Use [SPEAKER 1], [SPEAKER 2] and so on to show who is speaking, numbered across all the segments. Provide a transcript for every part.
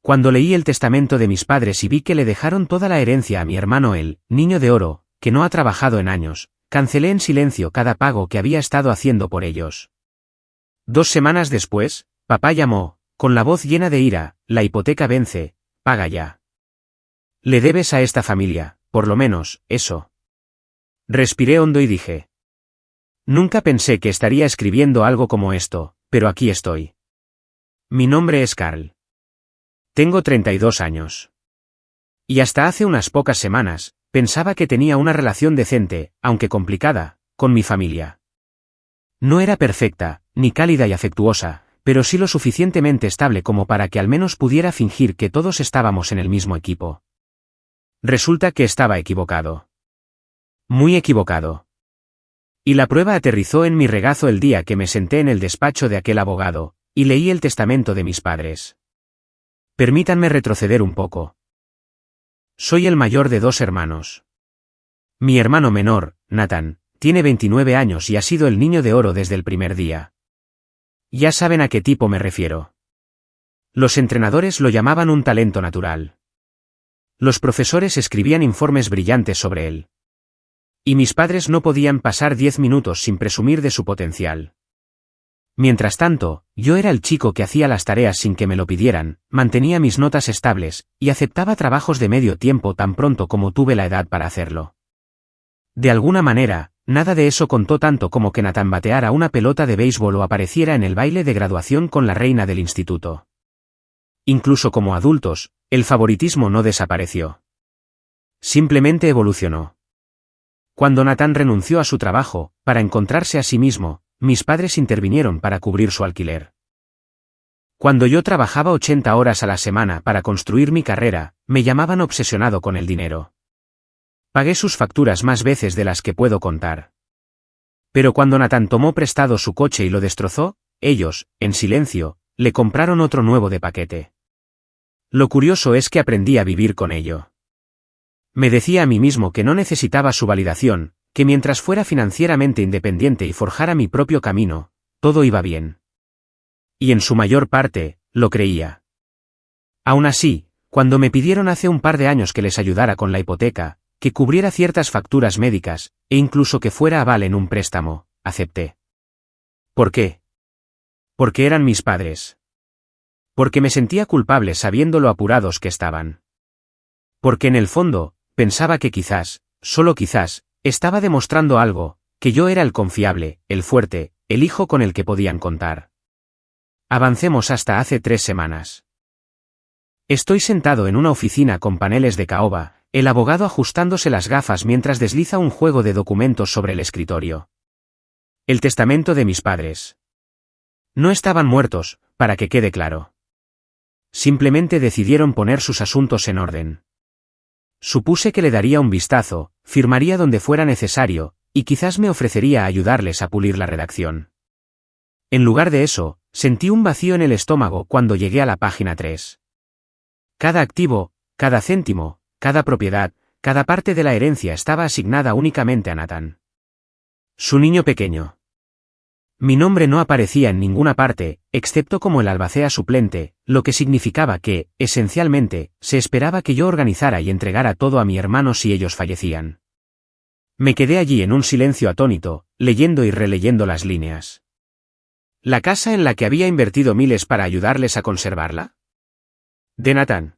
[SPEAKER 1] Cuando leí el testamento de mis padres y vi que le dejaron toda la herencia a mi hermano el niño de oro, que no ha trabajado en años, cancelé en silencio cada pago que había estado haciendo por ellos. 2 semanas después, papá llamó, con la voz llena de ira: la hipoteca vence, paga ya. Le debes a esta familia, por lo menos, eso. Respiré hondo y dije: nunca pensé que estaría escribiendo algo como esto, pero aquí estoy. Mi nombre es Carl. Tengo 32 años. Y hasta hace unas pocas semanas, pensaba que tenía una relación decente, aunque complicada, con mi familia. No era perfecta, ni cálida y afectuosa, pero sí lo suficientemente estable como para que al menos pudiera fingir que todos estábamos en el mismo equipo. Resulta que estaba equivocado. Muy equivocado. Y la prueba aterrizó en mi regazo el día que me senté en el despacho de aquel abogado, y leí el testamento de mis padres. Permítanme retroceder un poco. Soy el mayor de 2 hermanos. Mi hermano menor, Nathan, tiene 29 años y ha sido el niño de oro desde el primer día. Ya saben a qué tipo me refiero. Los entrenadores lo llamaban un talento natural. Los profesores escribían informes brillantes sobre él. Y mis padres no podían pasar 10 minutos sin presumir de su potencial. Mientras tanto, yo era el chico que hacía las tareas sin que me lo pidieran, mantenía mis notas estables, y aceptaba trabajos de medio tiempo tan pronto como tuve la edad para hacerlo. De alguna manera, nada de eso contó tanto como que Nathan bateara una pelota de béisbol o apareciera en el baile de graduación con la reina del instituto. Incluso como adultos, el favoritismo no desapareció. Simplemente evolucionó. Cuando Nathan renunció a su trabajo, para encontrarse a sí mismo, mis padres intervinieron para cubrir su alquiler. Cuando yo trabajaba 80 horas a la semana para construir mi carrera, me llamaban obsesionado con el dinero. Pagué sus facturas más veces de las que puedo contar. Pero cuando Nathan tomó prestado su coche y lo destrozó, ellos, en silencio, le compraron otro nuevo de paquete. Lo curioso es que aprendí a vivir con ello. Me decía a mí mismo que no necesitaba su validación, que mientras fuera financieramente independiente y forjara mi propio camino, todo iba bien. Y en su mayor parte, lo creía. Aún así, cuando me pidieron hace un par de años que les ayudara con la hipoteca, que cubriera ciertas facturas médicas, e incluso que fuera aval en un préstamo, acepté. ¿Por qué? Porque eran mis padres. Porque me sentía culpable sabiendo lo apurados que estaban. Porque en el fondo, pensaba que quizás, solo quizás, estaba demostrando algo, que yo era el confiable, el fuerte, el hijo con el que podían contar. Avancemos hasta hace 3 semanas. Estoy sentado en una oficina con paneles de caoba, el abogado ajustándose las gafas mientras desliza un juego de documentos sobre el escritorio. El testamento de mis padres. No estaban muertos, para que quede claro. Simplemente decidieron poner sus asuntos en orden. Supuse que le daría un vistazo, firmaría donde fuera necesario, y quizás me ofrecería a ayudarles a pulir la redacción. En lugar de eso, sentí un vacío en el estómago cuando llegué a la página 3. Cada activo, cada céntimo, cada propiedad, cada parte de la herencia estaba asignada únicamente a Nathan. Su niño pequeño. Mi nombre no aparecía en ninguna parte, excepto como el albacea suplente, lo que significaba que, esencialmente, se esperaba que yo organizara y entregara todo a mi hermano si ellos fallecían. Me quedé allí en un silencio atónito, leyendo y releyendo las líneas. ¿La casa en la que había invertido miles para ayudarles a conservarla? De Nathan.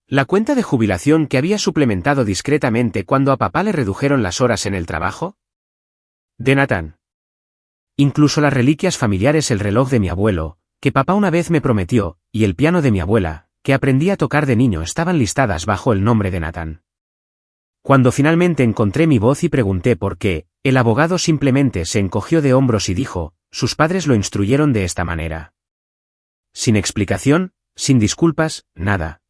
[SPEAKER 1] ¿La cuenta de jubilación que había suplementado discretamente cuando a papá le redujeron las horas en el trabajo? De Nathan. Incluso las reliquias familiares, el reloj de mi abuelo, que papá una vez me prometió, y el piano de mi abuela, que aprendí a tocar de niño, estaban listadas bajo el nombre de Nathan. Cuando finalmente encontré mi voz y pregunté por qué, el abogado simplemente se encogió de hombros y dijo: sus padres lo instruyeron de esta manera. Sin explicación, sin disculpas, nada.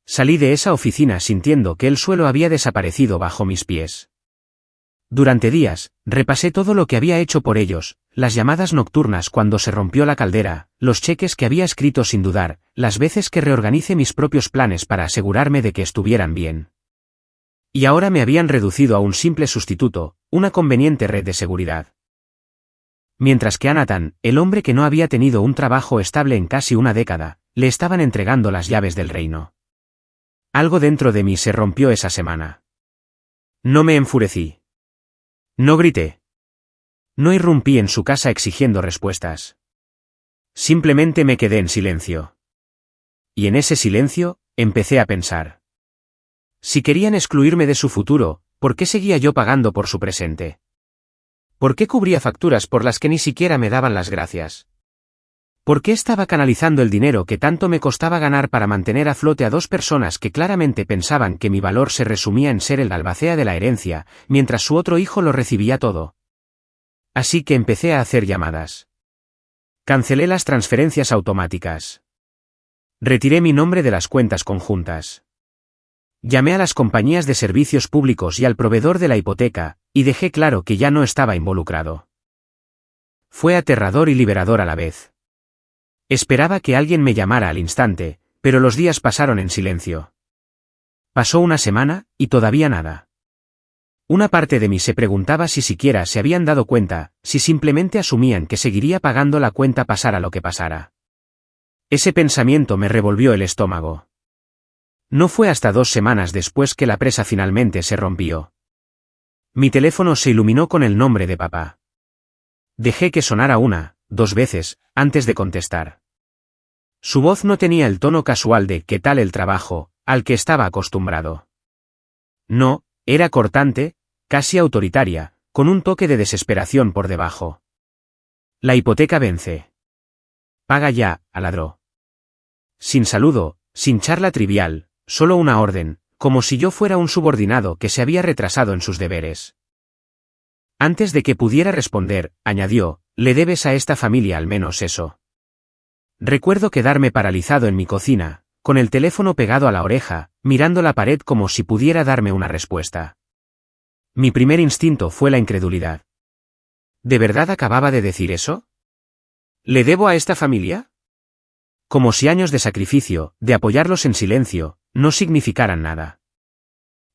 [SPEAKER 1] Salí de esa oficina sintiendo que el suelo había desaparecido bajo mis pies. Durante días, repasé todo lo que había hecho por ellos, las llamadas nocturnas cuando se rompió la caldera, los cheques que había escrito sin dudar, las veces que reorganicé mis propios planes para asegurarme de que estuvieran bien. Y ahora me habían reducido a un simple sustituto, una conveniente red de seguridad. Mientras que a Nathan, el hombre que no había tenido un trabajo estable en casi una década, Le estaban entregando las llaves del reino. Algo dentro de mí se rompió esa semana. No me enfurecí. No grité. No irrumpí en su casa exigiendo respuestas. Simplemente me quedé en silencio. Y en ese silencio, empecé a pensar. Si querían excluirme de su futuro, ¿por qué seguía yo pagando por su presente? ¿Por qué cubría facturas por las que ni siquiera me daban las gracias? ¿Por qué estaba canalizando el dinero que tanto me costaba ganar para mantener a flote a dos personas que claramente pensaban que mi valor se resumía en ser el albacea de la herencia, mientras su otro hijo lo recibía todo? Así que empecé a hacer llamadas. Cancelé las transferencias automáticas. Retiré mi nombre de las cuentas conjuntas. Llamé a las compañías de servicios públicos y al proveedor de la hipoteca, y dejé claro que ya no estaba involucrado. Fue aterrador y liberador a la vez. Esperaba que alguien me llamara al instante, pero los días pasaron en silencio. Pasó una semana, y todavía nada. Una parte de mí se preguntaba si siquiera se habían dado cuenta, si simplemente asumían que seguiría pagando la cuenta pasara lo que pasara. Ese pensamiento me revolvió el estómago. No fue hasta 2 semanas después que la presa finalmente se rompió. Mi teléfono se iluminó con el nombre de papá. Dejé que sonara 1, 2 veces, antes de contestar. Su voz no tenía el tono casual de «¿Qué tal el trabajo?», al que estaba acostumbrado. No, era cortante, casi autoritaria, con un toque de desesperación por debajo. «La hipoteca vence. Paga ya», aladró. Sin saludo, sin charla trivial, solo una orden, como si yo fuera un subordinado que se había retrasado en sus deberes. Antes de que pudiera responder, añadió, «Le debes a esta familia al menos eso». Recuerdo quedarme paralizado en mi cocina, con el teléfono pegado a la oreja, mirando la pared como si pudiera darme una respuesta. Mi primer instinto fue la incredulidad. ¿De verdad acababa de decir eso? ¿Le debo a esta familia? Como si años de sacrificio, de apoyarlos en silencio, no significaran nada.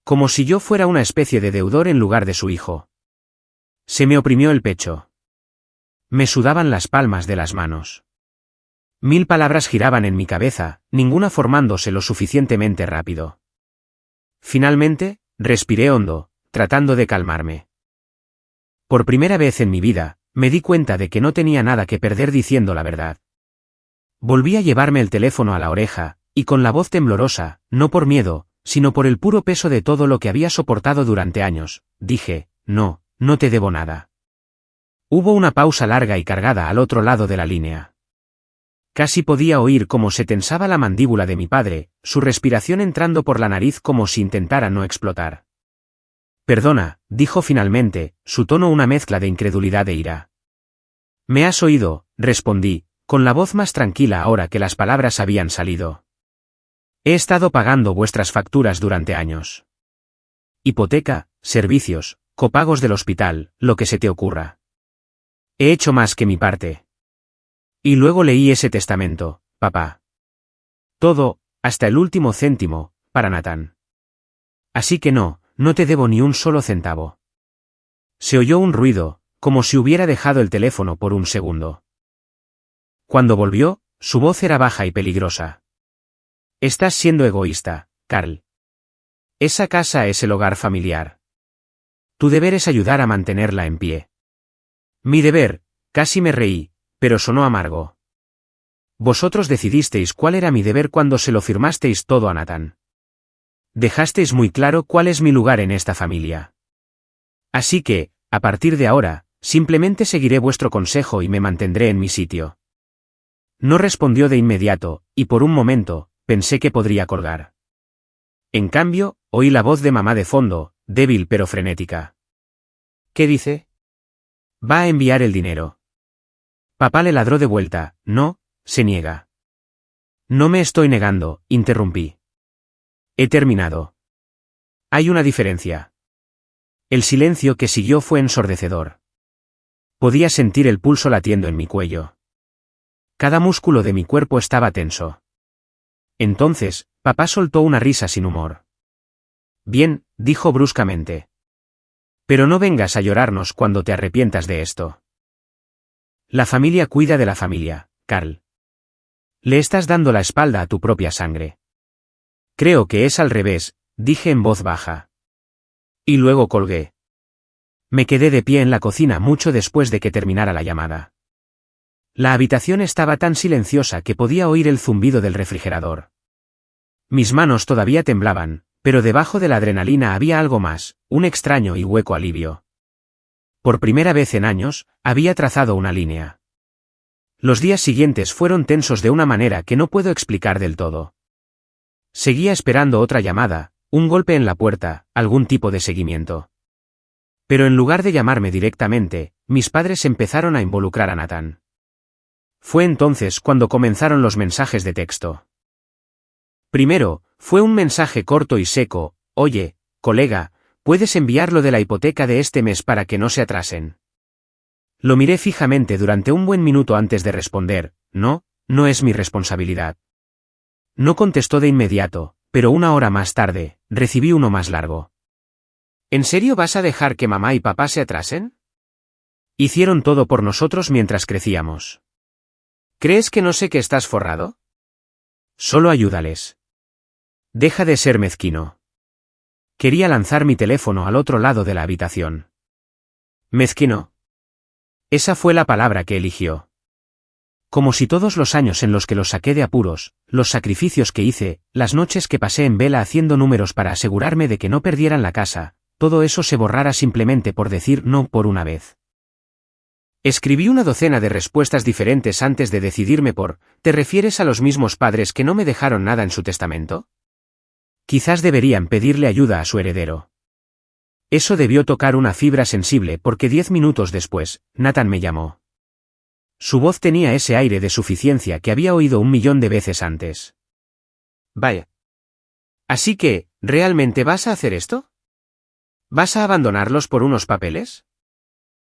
[SPEAKER 1] Como si yo fuera una especie de deudor en lugar de su hijo. Se me oprimió el pecho. Me sudaban las palmas de las manos. 1000 palabras giraban en mi cabeza, ninguna formándose lo suficientemente rápido. Finalmente, respiré hondo, tratando de calmarme. Por primera vez en mi vida, me di cuenta de que no tenía nada que perder diciendo la verdad. Volví a llevarme el teléfono a la oreja, y con la voz temblorosa, no por miedo, sino por el puro peso de todo lo que había soportado durante años, dije, «No, no te debo nada». Hubo una pausa larga y cargada al otro lado de la línea. Casi podía oír cómo se tensaba la mandíbula de mi padre, su respiración entrando por la nariz como si intentara no explotar. «Perdona», dijo finalmente, su tono una mezcla de incredulidad e ira. «Me has oído», respondí, con la voz más tranquila ahora que las palabras habían salido. «He estado pagando vuestras facturas durante años. Hipoteca, servicios, copagos del hospital, lo que se te ocurra. He hecho más que mi parte. Y luego leí ese testamento, papá. Todo, hasta el último céntimo, para Nathan. Así que no te debo ni un solo centavo». Se oyó un ruido, como si hubiera dejado el teléfono por un segundo. Cuando volvió, su voz era baja y peligrosa. «Estás siendo egoísta, Carl. Esa casa es el hogar familiar. Tu deber es ayudar a mantenerla en pie». «Mi deber», casi me reí, pero sonó amargo. «Vosotros decidisteis cuál era mi deber cuando se lo firmasteis todo a Nathan. Dejasteis muy claro cuál es mi lugar en esta familia. Así que, a partir de ahora, simplemente seguiré vuestro consejo y me mantendré en mi sitio». No respondió de inmediato, y por un momento, pensé que podría colgar. En cambio, oí la voz de mamá de fondo, débil pero frenética. «¿Qué dice? Va a enviar el dinero». Papá le ladró de vuelta. «No, se niega». «No me estoy negando», interrumpí. «He terminado». «Hay una diferencia». El silencio que siguió fue ensordecedor. Podía sentir el pulso latiendo en mi cuello. Cada músculo de mi cuerpo estaba tenso. Entonces, papá soltó una risa sin humor. «Bien», dijo bruscamente. «Pero no vengas a llorarnos cuando te arrepientas de esto. La familia cuida de la familia, Carl. Le estás dando la espalda a tu propia sangre. Creo que es al revés, dije en voz baja. Y luego colgué. Me quedé de pie en la cocina mucho después de que terminara la llamada. La habitación estaba tan silenciosa que podía oír el zumbido del refrigerador. Mis manos todavía temblaban, pero debajo de la adrenalina había algo más, un extraño y hueco alivio. Por primera vez en años, había trazado una línea. Los días siguientes fueron tensos de una manera que no puedo explicar del todo. Seguía esperando otra llamada, un golpe en la puerta, algún tipo de seguimiento. Pero en lugar de llamarme directamente, mis padres empezaron a involucrar a Nathan. Fue entonces cuando comenzaron los mensajes de texto. Primero, fue un mensaje corto y seco: oye, colega, ¿puedes enviar lo de la hipoteca de este mes para que no se atrasen? Lo miré fijamente durante un buen minuto antes de responder: no, no es mi responsabilidad. No contestó de inmediato, pero una hora más tarde, recibí uno más largo. ¿En serio vas a dejar que mamá y papá se atrasen? Hicieron todo por nosotros mientras crecíamos. ¿Crees que no sé que estás forrado? Solo ayúdales. Deja de ser mezquino. Quería lanzar mi teléfono al otro lado de la habitación. Mezquino. Esa fue la palabra que eligió. Como si todos los años en los que los saqué de apuros, los sacrificios que hice, las noches que pasé en vela haciendo números para asegurarme de que no perdieran la casa, todo eso se borrara simplemente por decir no por una vez. Escribí una docena de respuestas diferentes antes de decidirme por: ¿te refieres a los mismos padres que no me dejaron nada en su testamento? Quizás deberían pedirle ayuda a su heredero. Eso debió tocar una fibra sensible porque 10 minutos después, Nathan me llamó. Su voz tenía ese aire de suficiencia que había oído 1.000.000 de veces antes. Vaya. Así que, ¿realmente vas a hacer esto? ¿Vas a abandonarlos por unos papeles?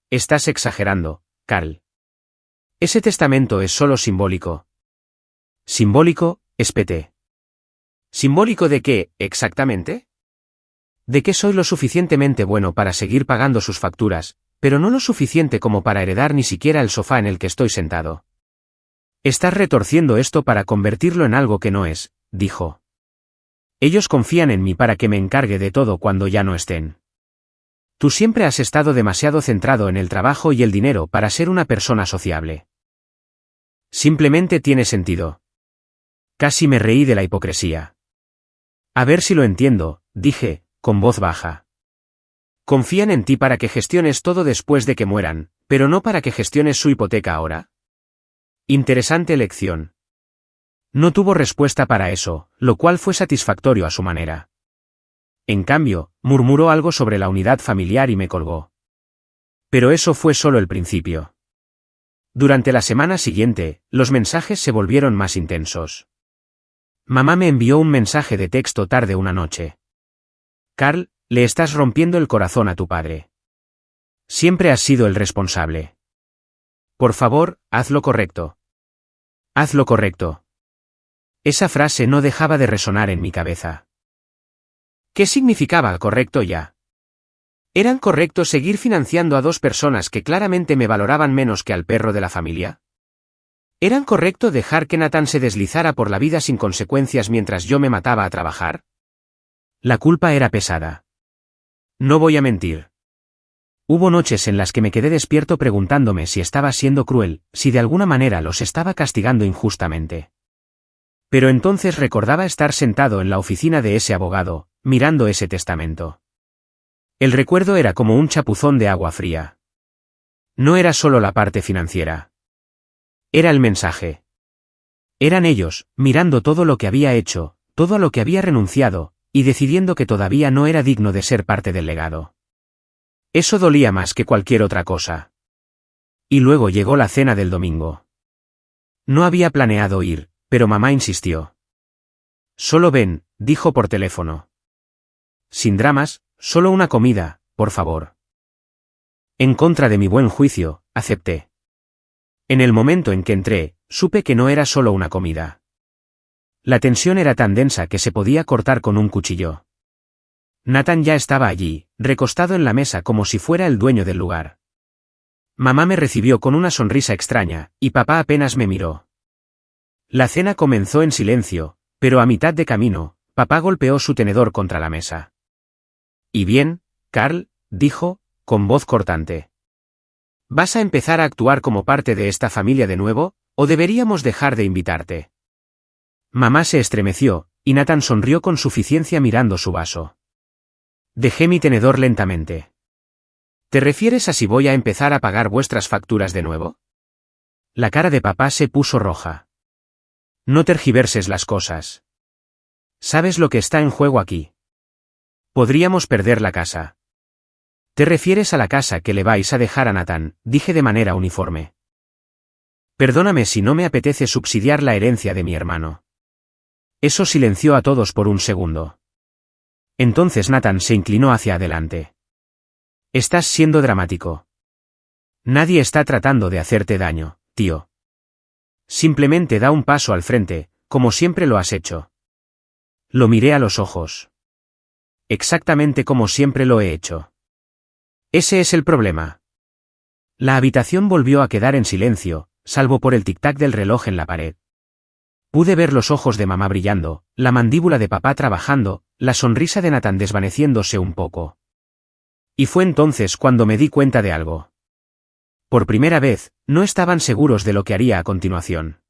[SPEAKER 1] Estás exagerando, Carl. Ese testamento es solo simbólico. ¿Simbólico? Espeté. ¿Simbólico de qué, exactamente? De que soy lo suficientemente bueno para seguir pagando sus facturas, pero no lo suficiente como para heredar ni siquiera el sofá en el que estoy sentado. Estás retorciendo esto para convertirlo en algo que no es, dijo. Ellos confían en mí para que me encargue de todo cuando ya no estén. Tú siempre has estado demasiado centrado en el trabajo y el dinero para ser una persona sociable. Simplemente tiene sentido. Casi me reí de la hipocresía. A ver si lo entiendo, dije, con voz baja. Confían en ti para que gestiones todo después de que mueran, pero no para que gestiones su hipoteca ahora. Interesante lección. No tuvo respuesta para eso, lo cual fue satisfactorio a su manera. En cambio, murmuró algo sobre la unidad familiar y me colgó. Pero eso fue solo el principio. Durante la semana siguiente, los mensajes se volvieron más intensos. Mamá me envió un mensaje de texto tarde una noche. Carl, le estás rompiendo el corazón a tu padre. Siempre has sido el responsable. Por favor, haz lo correcto. Haz lo correcto. Esa frase no dejaba de resonar en mi cabeza. ¿Qué significaba correcto ya? ¿Eran correctos seguir financiando a dos personas que claramente me valoraban menos que al perro de la familia? ¿Eran correcto dejar que Nathan se deslizara por la vida sin consecuencias mientras yo me mataba a trabajar? La culpa era pesada. No voy a mentir. Hubo noches en las que me quedé despierto preguntándome si estaba siendo cruel, si de alguna manera los estaba castigando injustamente. Pero entonces recordaba estar sentado en la oficina de ese abogado, mirando ese testamento. El recuerdo era como un chapuzón de agua fría. No era solo la parte financiera. Era el mensaje. Eran ellos, mirando todo lo que había hecho, todo a lo que había renunciado, y decidiendo que todavía no era digno de ser parte del legado. Eso dolía más que cualquier otra cosa. Y luego llegó la cena del domingo. No había planeado ir, pero mamá insistió. Solo ven, dijo por teléfono. Sin dramas, solo una comida, por favor. En contra de mi buen juicio, acepté. En el momento en que entré, supe que no era solo una comida. La tensión era tan densa que se podía cortar con un cuchillo. Nathan ya estaba allí, recostado en la mesa como si fuera el dueño del lugar. Mamá me recibió con una sonrisa extraña, y papá apenas me miró. La cena comenzó en silencio, pero a mitad de camino, papá golpeó su tenedor contra la mesa. «¿Y bien, Carl?», dijo, con voz cortante. «¿Vas a empezar a actuar como parte de esta familia de nuevo, o deberíamos dejar de invitarte?». Mamá se estremeció, y Nathan sonrió con suficiencia mirando su vaso. Dejé mi tenedor lentamente. «¿Te refieres a si voy a empezar a pagar vuestras facturas de nuevo?». La cara de papá se puso roja. «No tergiverses las cosas. ¿Sabes lo que está en juego aquí? Podríamos perder la casa». «¿Te refieres a la casa que le vais a dejar a Nathan?», dije de manera uniforme. «Perdóname si no me apetece subsidiar la herencia de mi hermano». Eso silenció a todos por un segundo. Entonces Nathan se inclinó hacia adelante. «Estás siendo dramático. Nadie está tratando de hacerte daño, tío. Simplemente da un paso al frente, como siempre lo has hecho». Lo miré a los ojos. «Exactamente como siempre lo he hecho». «Ese es el problema». La habitación volvió a quedar en silencio, salvo por el tic-tac del reloj en la pared. Pude ver los ojos de mamá brillando, la mandíbula de papá trabajando, la sonrisa de Nathan desvaneciéndose un poco. Y fue entonces cuando me di cuenta de algo. Por primera vez, no estaban seguros de lo que haría a continuación.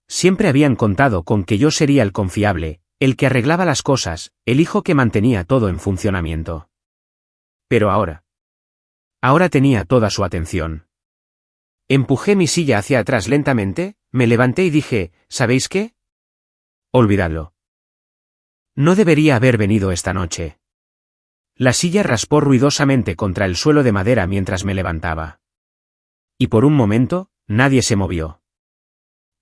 [SPEAKER 1] Siempre habían contado con que yo sería el confiable, el que arreglaba las cosas, el hijo que mantenía todo en funcionamiento. Pero ahora tenía toda su atención. Empujé mi silla hacia atrás lentamente, me levanté y dije, ¿sabéis qué? Olvidadlo. No debería haber venido esta noche. La silla raspó ruidosamente contra el suelo de madera mientras me levantaba. Y por un momento, nadie se movió.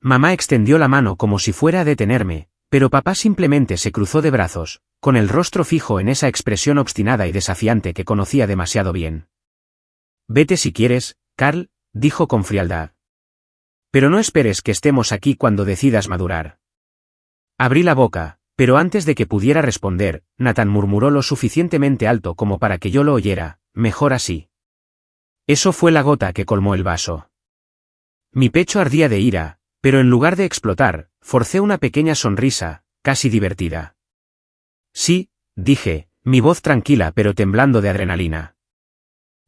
[SPEAKER 1] Mamá extendió la mano como si fuera a detenerme, pero papá simplemente se cruzó de brazos, con el rostro fijo en esa expresión obstinada y desafiante que conocía demasiado bien. «Vete si quieres, Carl», dijo con frialdad. «Pero no esperes que estemos aquí cuando decidas madurar». Abrí la boca, pero antes de que pudiera responder, Nathan murmuró lo suficientemente alto como para que yo lo oyera, «Mejor así». Eso fue la gota que colmó el vaso. Mi pecho ardía de ira, pero en lugar de explotar, forcé una pequeña sonrisa, casi divertida. «Sí», dije, mi voz tranquila pero temblando de adrenalina.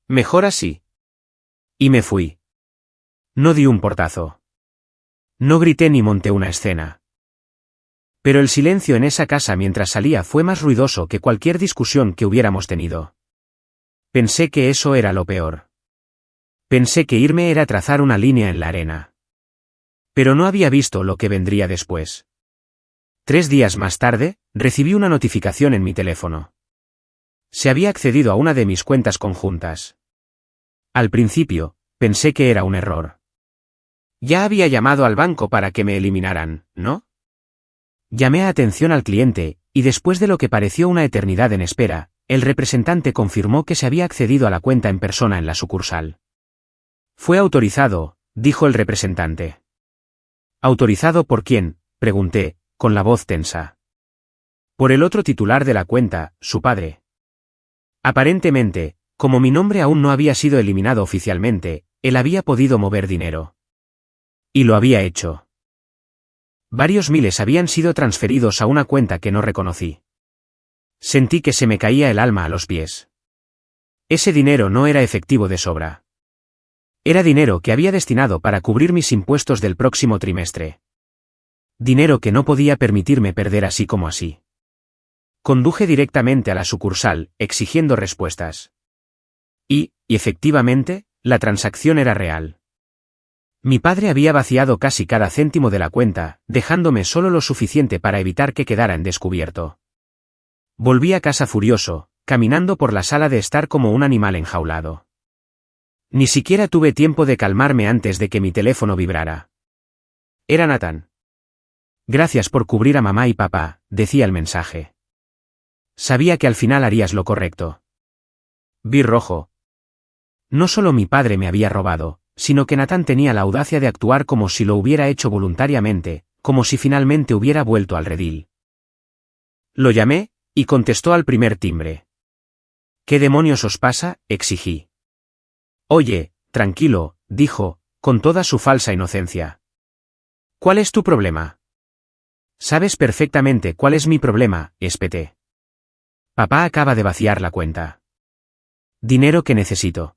[SPEAKER 1] «Mejor así». Y me fui. No di un portazo. No grité ni monté una escena. Pero el silencio en esa casa mientras salía fue más ruidoso que cualquier discusión que hubiéramos tenido. Pensé que eso era lo peor. Pensé que irme era trazar una línea en la arena. Pero no había visto lo que vendría después. 3 días más tarde, recibí una notificación en mi teléfono. Se había accedido a una de mis cuentas conjuntas. Al principio, pensé que era un error. Ya había llamado al banco para que me eliminaran, ¿no? Llamé a atención al cliente, y después de lo que pareció una eternidad en espera, el representante confirmó que se había accedido a la cuenta en persona en la sucursal. «Fue autorizado», dijo el representante. «¿Autorizado por quién?», pregunté, con la voz tensa. «Por el otro titular de la cuenta, su padre». Aparentemente, como mi nombre aún no había sido eliminado oficialmente, él había podido mover dinero. Y lo había hecho. Varios miles habían sido transferidos a una cuenta que no reconocí. Sentí que se me caía el alma a los pies. Ese dinero no era efectivo de sobra. Era dinero que había destinado para cubrir mis impuestos del próximo trimestre. Dinero que no podía permitirme perder así como así. Conduje directamente a la sucursal, exigiendo respuestas. Y efectivamente, la transacción era real. Mi padre había vaciado casi cada céntimo de la cuenta, dejándome solo lo suficiente para evitar que quedara en descubierto. Volví a casa furioso, caminando por la sala de estar como un animal enjaulado. Ni siquiera tuve tiempo de calmarme antes de que mi teléfono vibrara. Era Nathan. «Gracias por cubrir a mamá y papá», decía el mensaje. «Sabía que al final harías lo correcto». Vi rojo. No solo mi padre me había robado, sino que Nathan tenía la audacia de actuar como si lo hubiera hecho voluntariamente, como si finalmente hubiera vuelto al redil. Lo llamé, y contestó al primer timbre. «¿Qué demonios os pasa?», exigí. «Oye, tranquilo», dijo, con toda su falsa inocencia. ¿Cuál es tu problema? Sabes perfectamente cuál es mi problema, espeté. Papá acaba de vaciar la cuenta. Dinero que necesito.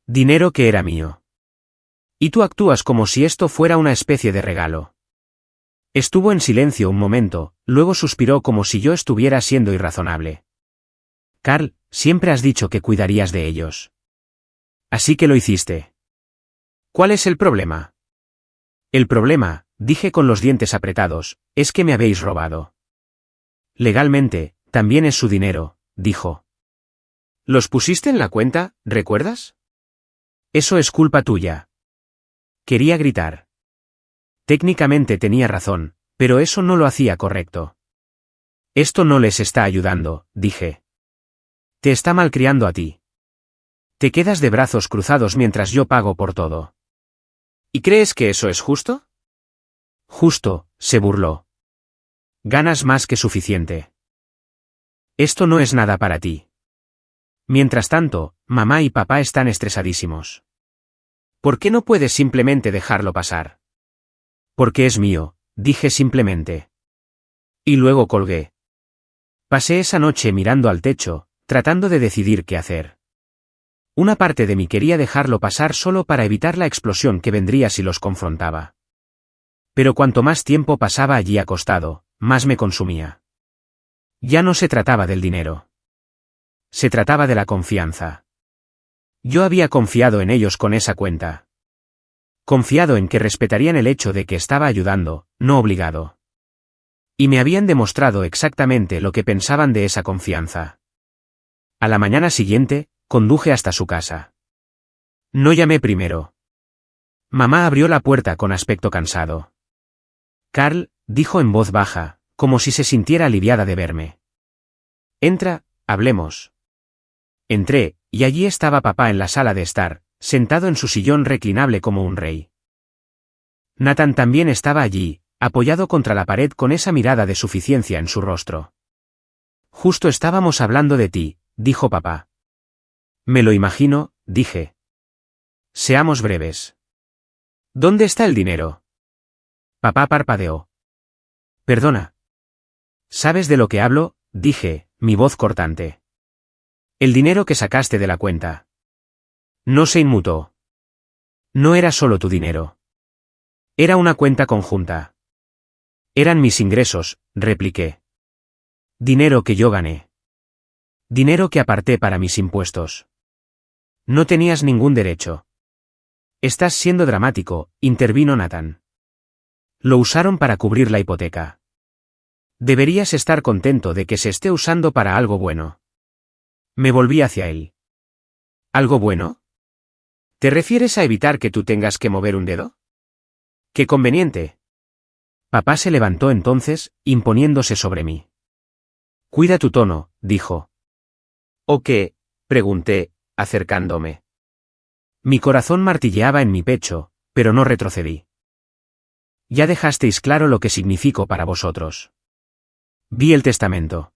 [SPEAKER 1] Dinero que era mío. Y tú actúas como si esto fuera una especie de regalo. Estuvo en silencio un momento, luego suspiró como si yo estuviera siendo irrazonable. Carl, siempre has dicho que cuidarías de ellos. Así que lo hiciste. ¿Cuál es el problema? El problema, dije con los dientes apretados, es que me habéis robado. Legalmente, también es su dinero, dijo. ¿Los pusiste en la cuenta, recuerdas? Eso es culpa tuya. Quería gritar. Técnicamente tenía razón, pero eso no lo hacía correcto. Esto no les está ayudando, dije. Te está malcriando a ti. Te quedas de brazos cruzados mientras yo pago por todo. ¿Y crees que eso es justo? Justo, se burló. Ganas más que suficiente. Esto no es nada para ti. Mientras tanto, mamá y papá están estresadísimos. ¿Por qué no puedes simplemente dejarlo pasar? Porque es mío, dije simplemente. Y luego colgué. Pasé esa noche mirando al techo, tratando de decidir qué hacer. Una parte de mí quería dejarlo pasar solo para evitar la explosión que vendría si los confrontaba. Pero cuanto más tiempo pasaba allí acostado, más me consumía. Ya no se trataba del dinero. Se trataba de la confianza. Yo había confiado en ellos con esa cuenta. Confiado en que respetarían el hecho de que estaba ayudando, no obligado. Y me habían demostrado exactamente lo que pensaban de esa confianza. A la mañana siguiente, conduje hasta su casa. No llamé primero. Mamá abrió la puerta con aspecto cansado. Carl, dijo en voz baja, como si se sintiera aliviada de verme. Entra, hablemos. Entré, y allí estaba papá en la sala de estar, sentado en su sillón reclinable como un rey. Nathan también estaba allí, apoyado contra la pared con esa mirada de suficiencia en su rostro. Justo estábamos hablando de ti, dijo papá. Me lo imagino, dije. Seamos breves. ¿Dónde está el dinero? Papá parpadeó. Perdona. ¿Sabes de lo que hablo? Dije, mi voz cortante. El dinero que sacaste de la cuenta. No se inmutó. No era solo tu dinero. Era una cuenta conjunta. Eran mis ingresos, repliqué. Dinero que yo gané. Dinero que aparté para mis impuestos. No tenías ningún derecho. Estás siendo dramático, intervino Nathan. Lo usaron para cubrir la hipoteca. Deberías estar contento de que se esté usando para algo bueno. Me volví hacia él. ¿Algo bueno? ¿Te refieres a evitar que tú tengas que mover un dedo? ¡Qué conveniente! Papá se levantó entonces, imponiéndose sobre mí. Cuida tu tono, dijo. ¿O qué? Pregunté, acercándome. Mi corazón martilleaba en mi pecho, pero no retrocedí. Ya dejasteis claro lo que significo para vosotros. Vi el testamento.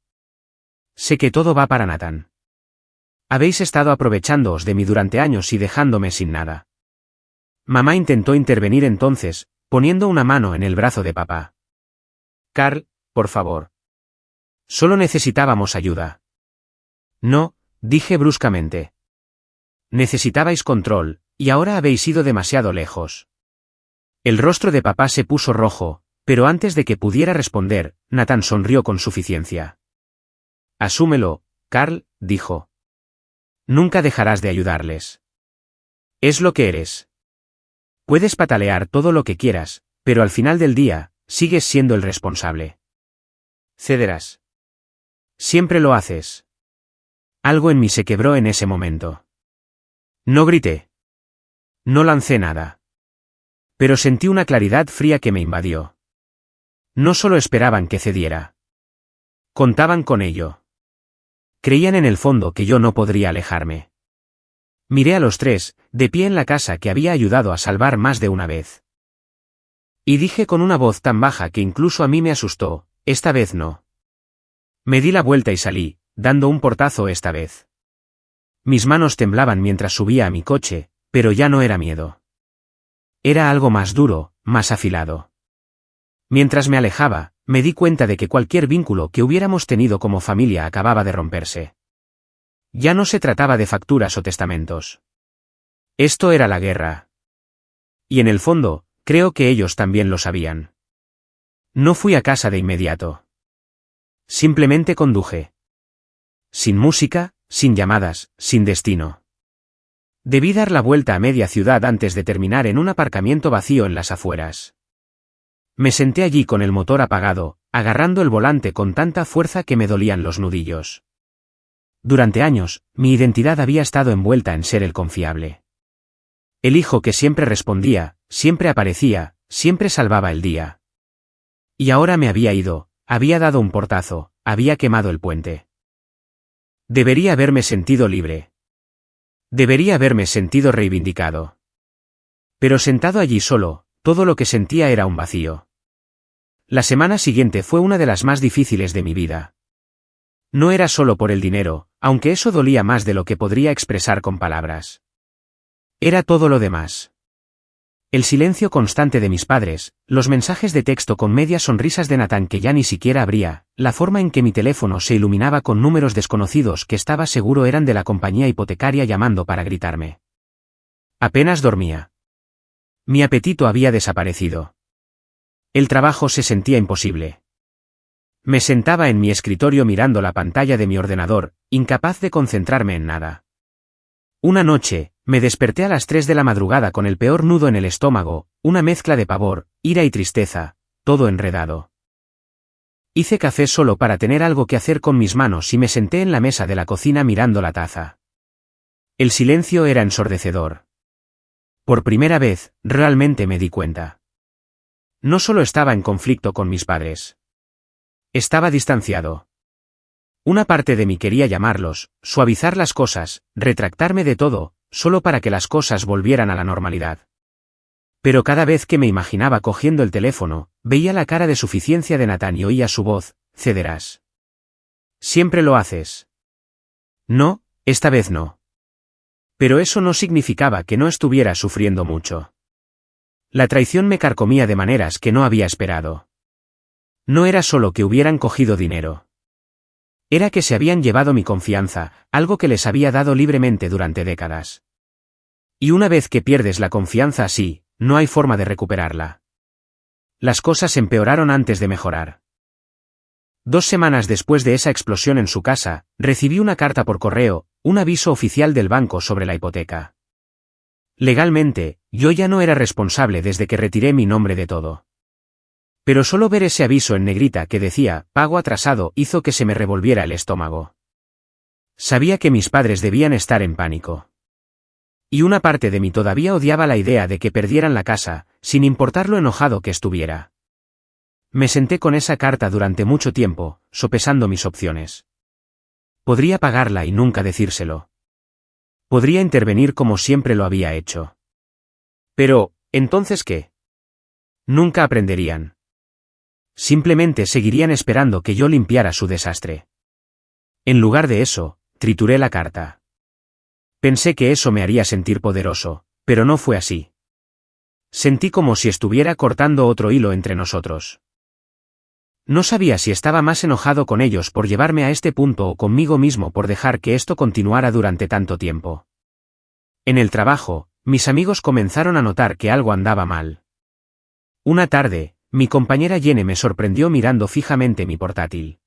[SPEAKER 1] Sé que todo va para Nathan. Habéis estado aprovechándoos de mí durante años y dejándome sin nada. Mamá intentó intervenir entonces, poniendo una mano en el brazo de papá. Carl, por favor. Solo necesitábamos ayuda. No, dije bruscamente. Necesitabais control, y ahora habéis ido demasiado lejos. El rostro de papá se puso rojo, pero antes de que pudiera responder, Nathan sonrió con suficiencia. Asúmelo, Carl, dijo. Nunca dejarás de ayudarles. Es lo que eres. Puedes patalear todo lo que quieras, pero al final del día, sigues siendo el responsable. Cederás. Siempre lo haces. Algo en mí se quebró en ese momento. No grité. No lancé nada. Pero sentí una claridad fría que me invadió. No solo esperaban que cediera. Contaban con ello. Creían en el fondo que yo no podría alejarme. Miré a los tres, de pie en la casa que había ayudado a salvar más de una vez. Y dije con una voz tan baja que incluso a mí me asustó, esta vez no. Me di la vuelta y salí, dando un portazo esta vez. Mis manos temblaban mientras subía a mi coche, pero ya no era miedo. Era algo más duro, más afilado. Mientras me alejaba, me di cuenta de que cualquier vínculo que hubiéramos tenido como familia acababa de romperse. Ya no se trataba de facturas o testamentos. Esto era la guerra. Y en el fondo, creo que ellos también lo sabían. No fui a casa de inmediato. Simplemente conduje. Sin música, sin llamadas, sin destino. Debí dar la vuelta a media ciudad antes de terminar en un aparcamiento vacío en las afueras. Me senté allí con el motor apagado, agarrando el volante con tanta fuerza que me dolían los nudillos. Durante años, mi identidad había estado envuelta en ser el confiable. El hijo que siempre respondía, siempre aparecía, siempre salvaba el día. Y ahora me había ido, había dado un portazo, había quemado el puente. Debería haberme sentido libre. Debería haberme sentido reivindicado. Pero sentado allí solo, todo lo que sentía era un vacío. La semana siguiente fue una de las más difíciles de mi vida. No era solo por el dinero, aunque eso dolía más de lo que podría expresar con palabras. Era todo lo demás. El silencio constante de mis padres, los mensajes de texto con medias sonrisas de Nathan que ya ni siquiera abría, la forma en que mi teléfono se iluminaba con números desconocidos que estaba seguro eran de la compañía hipotecaria llamando para gritarme. Apenas dormía. Mi apetito había desaparecido. El trabajo se sentía imposible. Me sentaba en mi escritorio mirando la pantalla de mi ordenador, incapaz de concentrarme en nada. Una noche, me desperté a las 3 de la madrugada con el peor nudo en el estómago, una mezcla de pavor, ira y tristeza, todo enredado. Hice café solo para tener algo que hacer con mis manos y me senté en la mesa de la cocina mirando la taza. El silencio era ensordecedor. Por primera vez, realmente me di cuenta. No solo estaba en conflicto con mis padres. Estaba distanciado. Una parte de mí quería llamarlos, suavizar las cosas, retractarme de todo, solo para que las cosas volvieran a la normalidad. Pero cada vez que me imaginaba cogiendo el teléfono, veía la cara de suficiencia de Nathan y oía su voz: cederás. Siempre lo haces. No, esta vez no. Pero eso no significaba que no estuviera sufriendo mucho. La traición me carcomía de maneras que no había esperado. No era solo que hubieran cogido dinero. Era que se habían llevado mi confianza, algo que les había dado libremente durante décadas. Y una vez que pierdes la confianza así, no hay forma de recuperarla. Las cosas empeoraron antes de mejorar. 2 semanas después de esa explosión en su casa, recibí una carta por correo, un aviso oficial del banco sobre la hipoteca. Legalmente, yo ya no era responsable desde que retiré mi nombre de todo. Pero solo ver ese aviso en negrita que decía pago atrasado hizo que se me revolviera el estómago. Sabía que mis padres debían estar en pánico. Y una parte de mí todavía odiaba la idea de que perdieran la casa, sin importar lo enojado que estuviera. Me senté con esa carta durante mucho tiempo, sopesando mis opciones. Podría pagarla y nunca decírselo. Podría intervenir como siempre lo había hecho. Pero, ¿entonces qué? Nunca aprenderían. Simplemente seguirían esperando que yo limpiara su desastre. En lugar de eso, trituré la carta. Pensé que eso me haría sentir poderoso, pero no fue así. Sentí como si estuviera cortando otro hilo entre nosotros. No sabía si estaba más enojado con ellos por llevarme a este punto o conmigo mismo por dejar que esto continuara durante tanto tiempo. En el trabajo, mis amigos comenzaron a notar que algo andaba mal. Una tarde, mi compañera Jenny me sorprendió mirando fijamente mi portátil.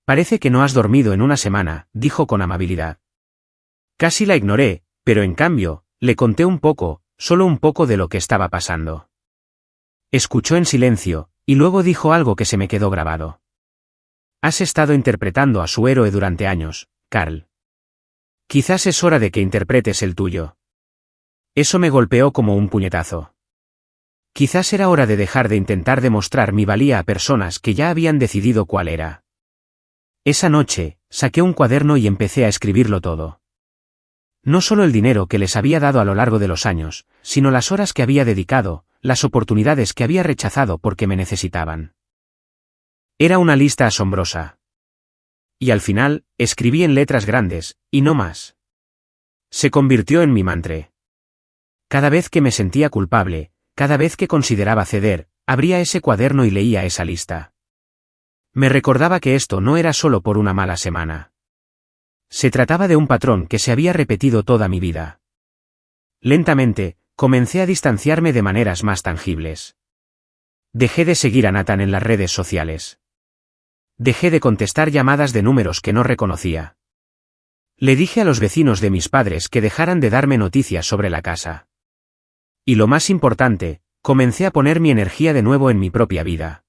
[SPEAKER 1] Parece que no has dormido en una semana, dijo con amabilidad. Casi la ignoré, pero en cambio, le conté un poco, solo un poco de lo que estaba pasando. Escuchó en silencio, y luego dijo algo que se me quedó grabado. Has estado interpretando a su héroe durante años, Carl. Quizás es hora de que interpretes el tuyo. Eso me golpeó como un puñetazo. Quizás era hora de dejar de intentar demostrar mi valía a personas que ya habían decidido cuál era. Esa noche, saqué un cuaderno y empecé a escribirlo todo. No solo el dinero que les había dado a lo largo de los años, sino las horas que había dedicado, las oportunidades que había rechazado porque me necesitaban. Era una lista asombrosa. Y al final, escribí en letras grandes, y no más. Se convirtió en mi mantra. Cada vez que me sentía culpable, cada vez que consideraba ceder, abría ese cuaderno y leía esa lista. Me recordaba que esto no era solo por una mala semana. Se trataba de un patrón que se había repetido toda mi vida. Lentamente, comencé a distanciarme de maneras más tangibles. Dejé de seguir a Nathan en las redes sociales. Dejé de contestar llamadas de números que no reconocía. Le dije a los vecinos de mis padres que dejaran de darme noticias sobre la casa. Y lo más importante, comencé a poner mi energía de nuevo en mi propia vida.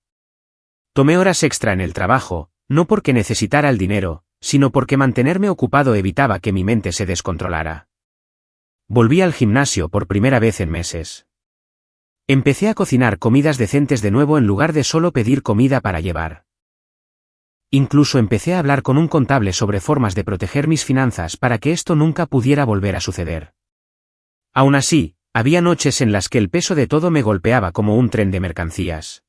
[SPEAKER 1] Tomé horas extra en el trabajo, no porque necesitara el dinero, sino porque mantenerme ocupado evitaba que mi mente se descontrolara. Volví al gimnasio por primera vez en meses. Empecé a cocinar comidas decentes de nuevo en lugar de solo pedir comida para llevar. Incluso empecé a hablar con un contable sobre formas de proteger mis finanzas para que esto nunca pudiera volver a suceder. Aún así, había noches en las que el peso de todo me golpeaba como un tren de mercancías.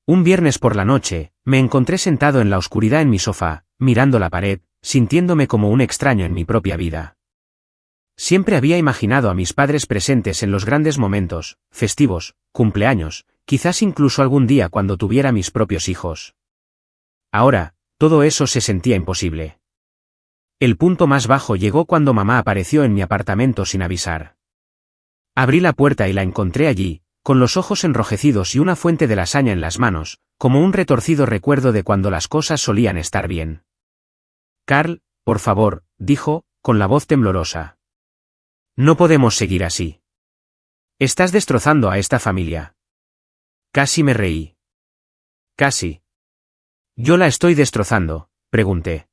[SPEAKER 1] Un viernes por la noche, me encontré sentado en la oscuridad en mi sofá, mirando la pared, sintiéndome como un extraño en mi propia vida. Siempre había imaginado a mis padres presentes en los grandes momentos, festivos, cumpleaños, quizás incluso algún día cuando tuviera mis propios hijos. Ahora, todo eso se sentía imposible. El punto más bajo llegó cuando mamá apareció en mi apartamento sin avisar. Abrí la puerta y la encontré allí, con los ojos enrojecidos y una fuente de lasaña en las manos, como un retorcido recuerdo de cuando las cosas solían estar bien. Carl, por favor, dijo, con la voz temblorosa. No podemos seguir así. Estás destrozando a esta familia. Casi me reí. Casi. Yo la estoy destrozando, pregunté.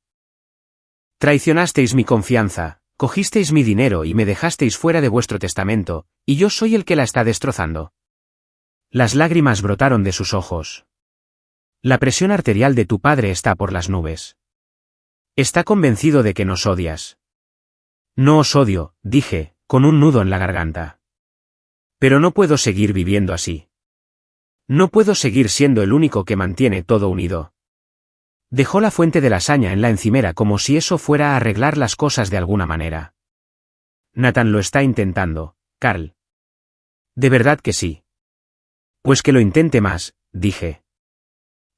[SPEAKER 1] Traicionasteis mi confianza, cogisteis mi dinero y me dejasteis fuera de vuestro testamento, y yo soy el que la está destrozando. Las lágrimas brotaron de sus ojos. La presión arterial de tu padre está por las nubes. Está convencido de que nos odias. No os odio, dije, con un nudo en la garganta. Pero no puedo seguir viviendo así. No puedo seguir siendo el único que mantiene todo unido. Dejó la fuente de lasaña en la encimera como si eso fuera a arreglar las cosas de alguna manera. Nathan lo está intentando, Carl. ¿De verdad que sí? Pues que lo intente más, dije.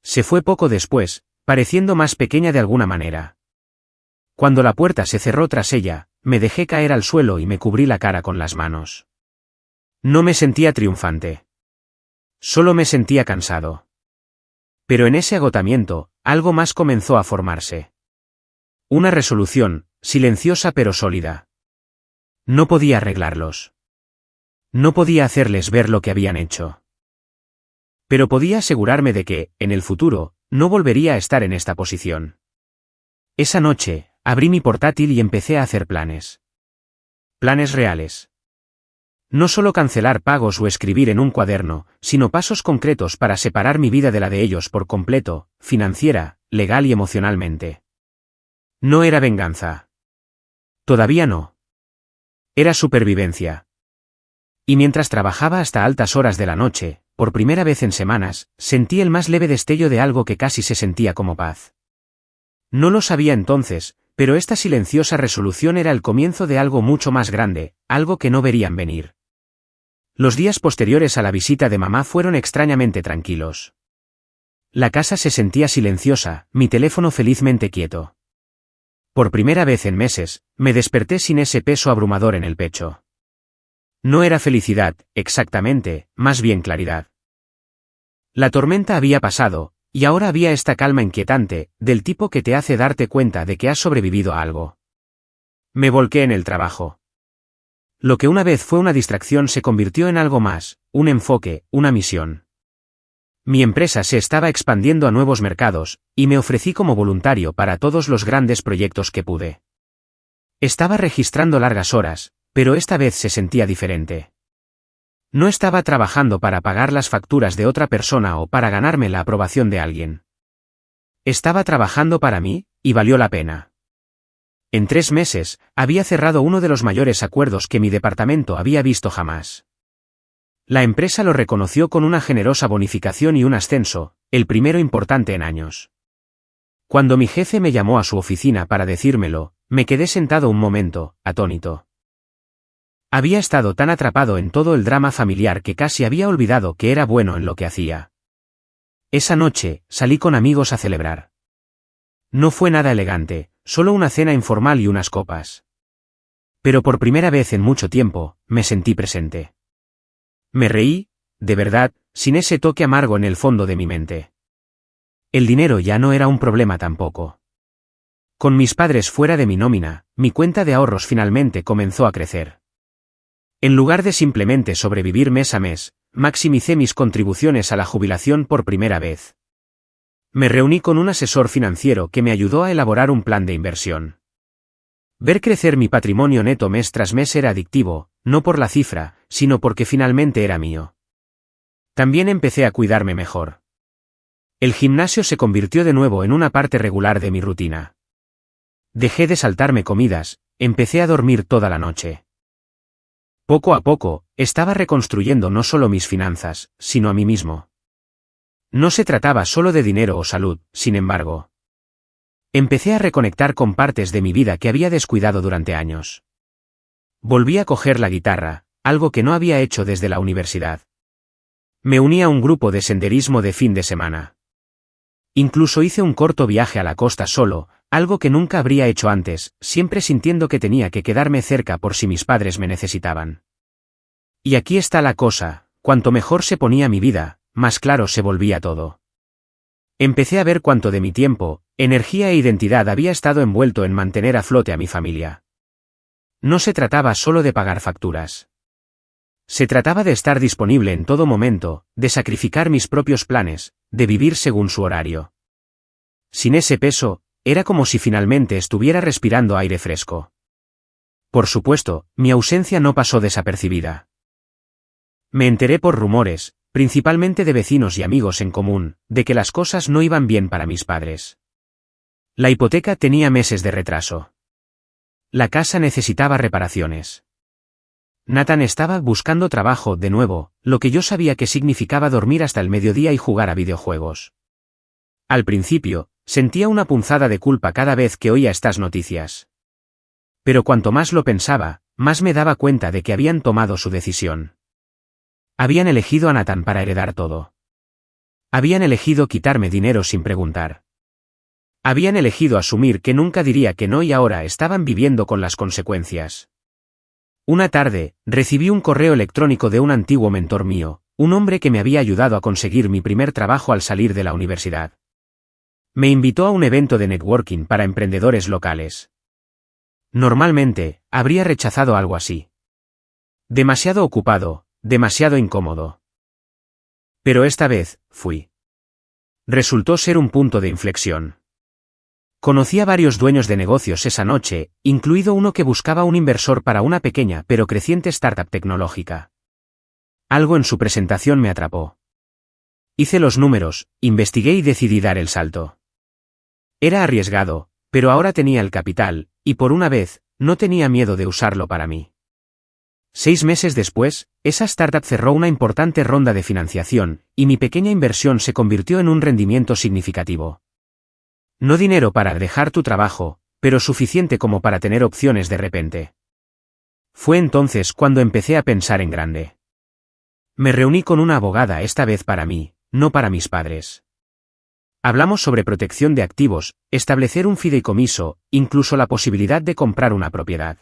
[SPEAKER 1] Se fue poco después, pareciendo más pequeña de alguna manera. Cuando la puerta se cerró tras ella, me dejé caer al suelo y me cubrí la cara con las manos. No me sentía triunfante. Solo me sentía cansado. Pero en ese agotamiento, algo más comenzó a formarse. Una resolución, silenciosa pero sólida. No podía arreglarlos. No podía hacerles ver lo que habían hecho. Pero podía asegurarme de que, en el futuro, no volvería a estar en esta posición. Esa noche, abrí mi portátil y empecé a hacer planes. Planes reales. No solo cancelar pagos o escribir en un cuaderno, sino pasos concretos para separar mi vida de la de ellos por completo, financiera, legal y emocionalmente. No era venganza. Todavía no. Era supervivencia. Y mientras trabajaba hasta altas horas de la noche, por primera vez en semanas, sentí el más leve destello de algo que casi se sentía como paz. No lo sabía entonces, pero esta silenciosa resolución era el comienzo de algo mucho más grande, algo que no verían venir. Los días posteriores a la visita de mamá fueron extrañamente tranquilos. La casa se sentía silenciosa, mi teléfono felizmente quieto. Por primera vez en meses, me desperté sin ese peso abrumador en el pecho. No era felicidad, exactamente, más bien claridad. La tormenta había pasado, y ahora había esta calma inquietante, del tipo que te hace darte cuenta de que has sobrevivido a algo. Me volqué en el trabajo. Lo que una vez fue una distracción se convirtió en algo más, un enfoque, una misión. Mi empresa se estaba expandiendo a nuevos mercados, y me ofrecí como voluntario para todos los grandes proyectos que pude. Estaba registrando largas horas, pero esta vez se sentía diferente. No estaba trabajando para pagar las facturas de otra persona o para ganarme la aprobación de alguien. Estaba trabajando para mí, y valió la pena. En 3 meses, había cerrado uno de los mayores acuerdos que mi departamento había visto jamás. La empresa lo reconoció con una generosa bonificación y un ascenso, el primero importante en años. Cuando mi jefe me llamó a su oficina para decírmelo, me quedé sentado un momento, atónito. Había estado tan atrapado en todo el drama familiar que casi había olvidado que era bueno en lo que hacía. Esa noche, salí con amigos a celebrar. No fue nada elegante, solo una cena informal y unas copas. Pero por primera vez en mucho tiempo, me sentí presente. Me reí, de verdad, sin ese toque amargo en el fondo de mi mente. El dinero ya no era un problema tampoco. Con mis padres fuera de mi nómina, mi cuenta de ahorros finalmente comenzó a crecer. En lugar de simplemente sobrevivir mes a mes, maximicé mis contribuciones a la jubilación por primera vez. Me reuní con un asesor financiero que me ayudó a elaborar un plan de inversión. Ver crecer mi patrimonio neto mes tras mes era adictivo, no por la cifra, sino porque finalmente era mío. También empecé a cuidarme mejor. El gimnasio se convirtió de nuevo en una parte regular de mi rutina. Dejé de saltarme comidas, empecé a dormir toda la noche. Poco a poco, estaba reconstruyendo no solo mis finanzas, sino a mí mismo. No se trataba solo de dinero o salud, sin embargo. Empecé a reconectar con partes de mi vida que había descuidado durante años. Volví a coger la guitarra, algo que no había hecho desde la universidad. Me uní a un grupo de senderismo de fin de semana. Incluso hice un corto viaje a la costa solo, algo que nunca habría hecho antes, siempre sintiendo que tenía que quedarme cerca por si mis padres me necesitaban. Y aquí está la cosa, cuanto mejor se ponía mi vida, más claro se volvía todo. Empecé a ver cuánto de mi tiempo, energía e identidad había estado envuelto en mantener a flote a mi familia. No se trataba solo de pagar facturas. Se trataba de estar disponible en todo momento, de sacrificar mis propios planes, de vivir según su horario. Sin ese peso, era como si finalmente estuviera respirando aire fresco. Por supuesto, mi ausencia no pasó desapercibida. Me enteré por rumores, principalmente de vecinos y amigos en común, de que las cosas no iban bien para mis padres. La hipoteca tenía meses de retraso. La casa necesitaba reparaciones. Nathan estaba buscando trabajo de nuevo, lo que yo sabía que significaba dormir hasta el mediodía y jugar a videojuegos. Al principio, sentía una punzada de culpa cada vez que oía estas noticias. Pero cuanto más lo pensaba, más me daba cuenta de que habían tomado su decisión. Habían elegido a Nathan para heredar todo. Habían elegido quitarme dinero sin preguntar. Habían elegido asumir que nunca diría que no y ahora estaban viviendo con las consecuencias. Una tarde, recibí un correo electrónico de un antiguo mentor mío, un hombre que me había ayudado a conseguir mi primer trabajo al salir de la universidad. Me invitó a un evento de networking para emprendedores locales. Normalmente, habría rechazado algo así. Demasiado ocupado, demasiado incómodo. Pero esta vez, fui. Resultó ser un punto de inflexión. Conocí a varios dueños de negocios esa noche, incluido uno que buscaba un inversor para una pequeña pero creciente startup tecnológica. Algo en su presentación me atrapó. Hice los números, investigué y decidí dar el salto. Era arriesgado, pero ahora tenía el capital, y por una vez, no tenía miedo de usarlo para mí. 6 meses después, esa startup cerró una importante ronda de financiación, y mi pequeña inversión se convirtió en un rendimiento significativo. No dinero para dejar tu trabajo, pero suficiente como para tener opciones de repente. Fue entonces cuando empecé a pensar en grande. Me reuní con una abogada esta vez para mí, no para mis padres. Hablamos sobre protección de activos, establecer un fideicomiso, incluso la posibilidad de comprar una propiedad.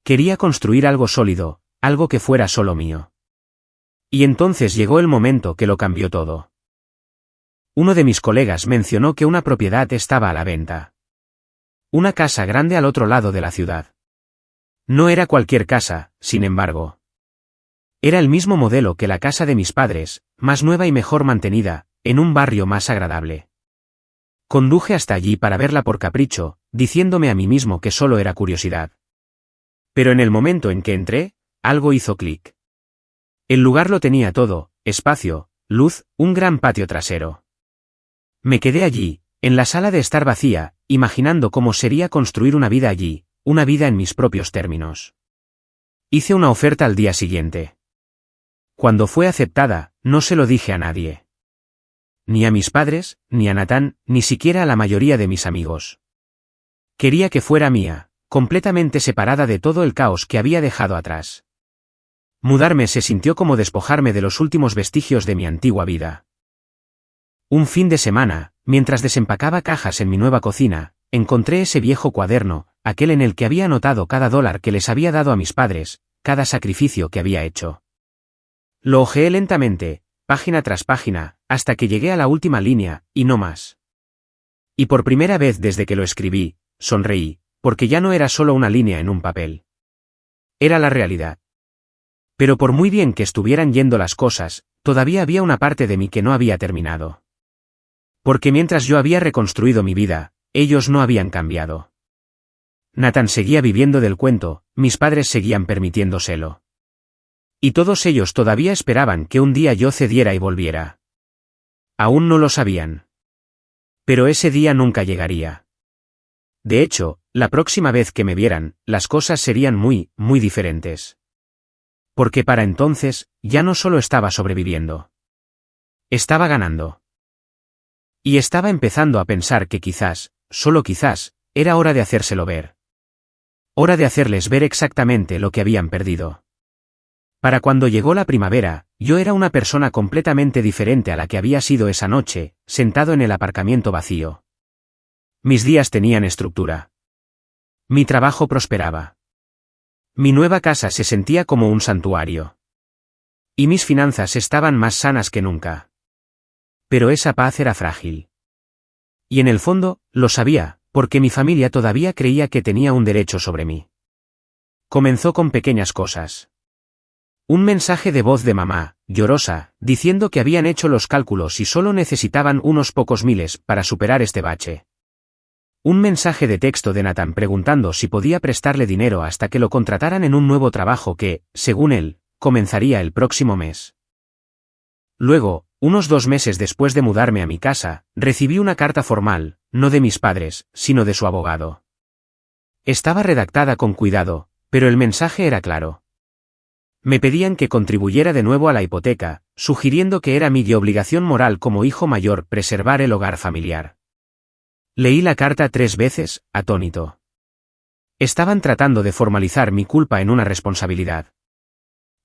[SPEAKER 1] Quería construir algo sólido, algo que fuera solo mío. Y entonces llegó el momento que lo cambió todo. Uno de mis colegas mencionó que una propiedad estaba a la venta. Una casa grande al otro lado de la ciudad. No era cualquier casa, sin embargo. Era el mismo modelo que la casa de mis padres, más nueva y mejor mantenida, en un barrio más agradable. Conduje hasta allí para verla por capricho, diciéndome a mí mismo que solo era curiosidad. Pero en el momento en que entré, algo hizo clic. El lugar lo tenía todo, espacio, luz, un gran patio trasero. Me quedé allí, en la sala de estar vacía, imaginando cómo sería construir una vida allí, una vida en mis propios términos. Hice una oferta al día siguiente. Cuando fue aceptada, no se lo dije a nadie. Ni a mis padres, ni a Nathan, ni siquiera a la mayoría de mis amigos. Quería que fuera mía, completamente separada de todo el caos que había dejado atrás. Mudarme se sintió como despojarme de los últimos vestigios de mi antigua vida. Un fin de semana, mientras desempacaba cajas en mi nueva cocina, encontré ese viejo cuaderno, aquel en el que había anotado cada dólar que les había dado a mis padres, cada sacrificio que había hecho. Lo hojeé lentamente, página tras página, hasta que llegué a la última línea, y no más. Y por primera vez desde que lo escribí, sonreí, porque ya no era solo una línea en un papel. Era la realidad. Pero por muy bien que estuvieran yendo las cosas, todavía había una parte de mí que no había terminado. Porque mientras yo había reconstruido mi vida, ellos no habían cambiado. Nathan seguía viviendo del cuento, mis padres seguían permitiéndoselo. Y todos ellos todavía esperaban que un día yo cediera y volviera. Aún no lo sabían. Pero ese día nunca llegaría. De hecho, la próxima vez que me vieran, las cosas serían muy, muy diferentes. Porque para entonces, ya no solo estaba sobreviviendo. Estaba ganando. Y estaba empezando a pensar que quizás, solo quizás, era hora de hacérselo ver. Hora de hacerles ver exactamente lo que habían perdido. Para cuando llegó la primavera, yo era una persona completamente diferente a la que había sido esa noche, sentado en el aparcamiento vacío. Mis días tenían estructura. Mi trabajo prosperaba. Mi nueva casa se sentía como un santuario. Y mis finanzas estaban más sanas que nunca. Pero esa paz era frágil. Y en el fondo, lo sabía, porque mi familia todavía creía que tenía un derecho sobre mí. Comenzó con pequeñas cosas. Un mensaje de voz de mamá, llorosa, diciendo que habían hecho los cálculos y solo necesitaban unos pocos miles para superar este bache. Un mensaje de texto de Nathan preguntando si podía prestarle dinero hasta que lo contrataran en un nuevo trabajo que, según él, comenzaría el próximo mes. Luego, unos 2 meses después de mudarme a mi casa, recibí una carta formal, no de mis padres, sino de su abogado. Estaba redactada con cuidado, pero el mensaje era claro. Me pedían que contribuyera de nuevo a la hipoteca, sugiriendo que era mi obligación moral como hijo mayor preservar el hogar familiar. Leí la carta 3 veces, atónito. Estaban tratando de formalizar mi culpa en una responsabilidad.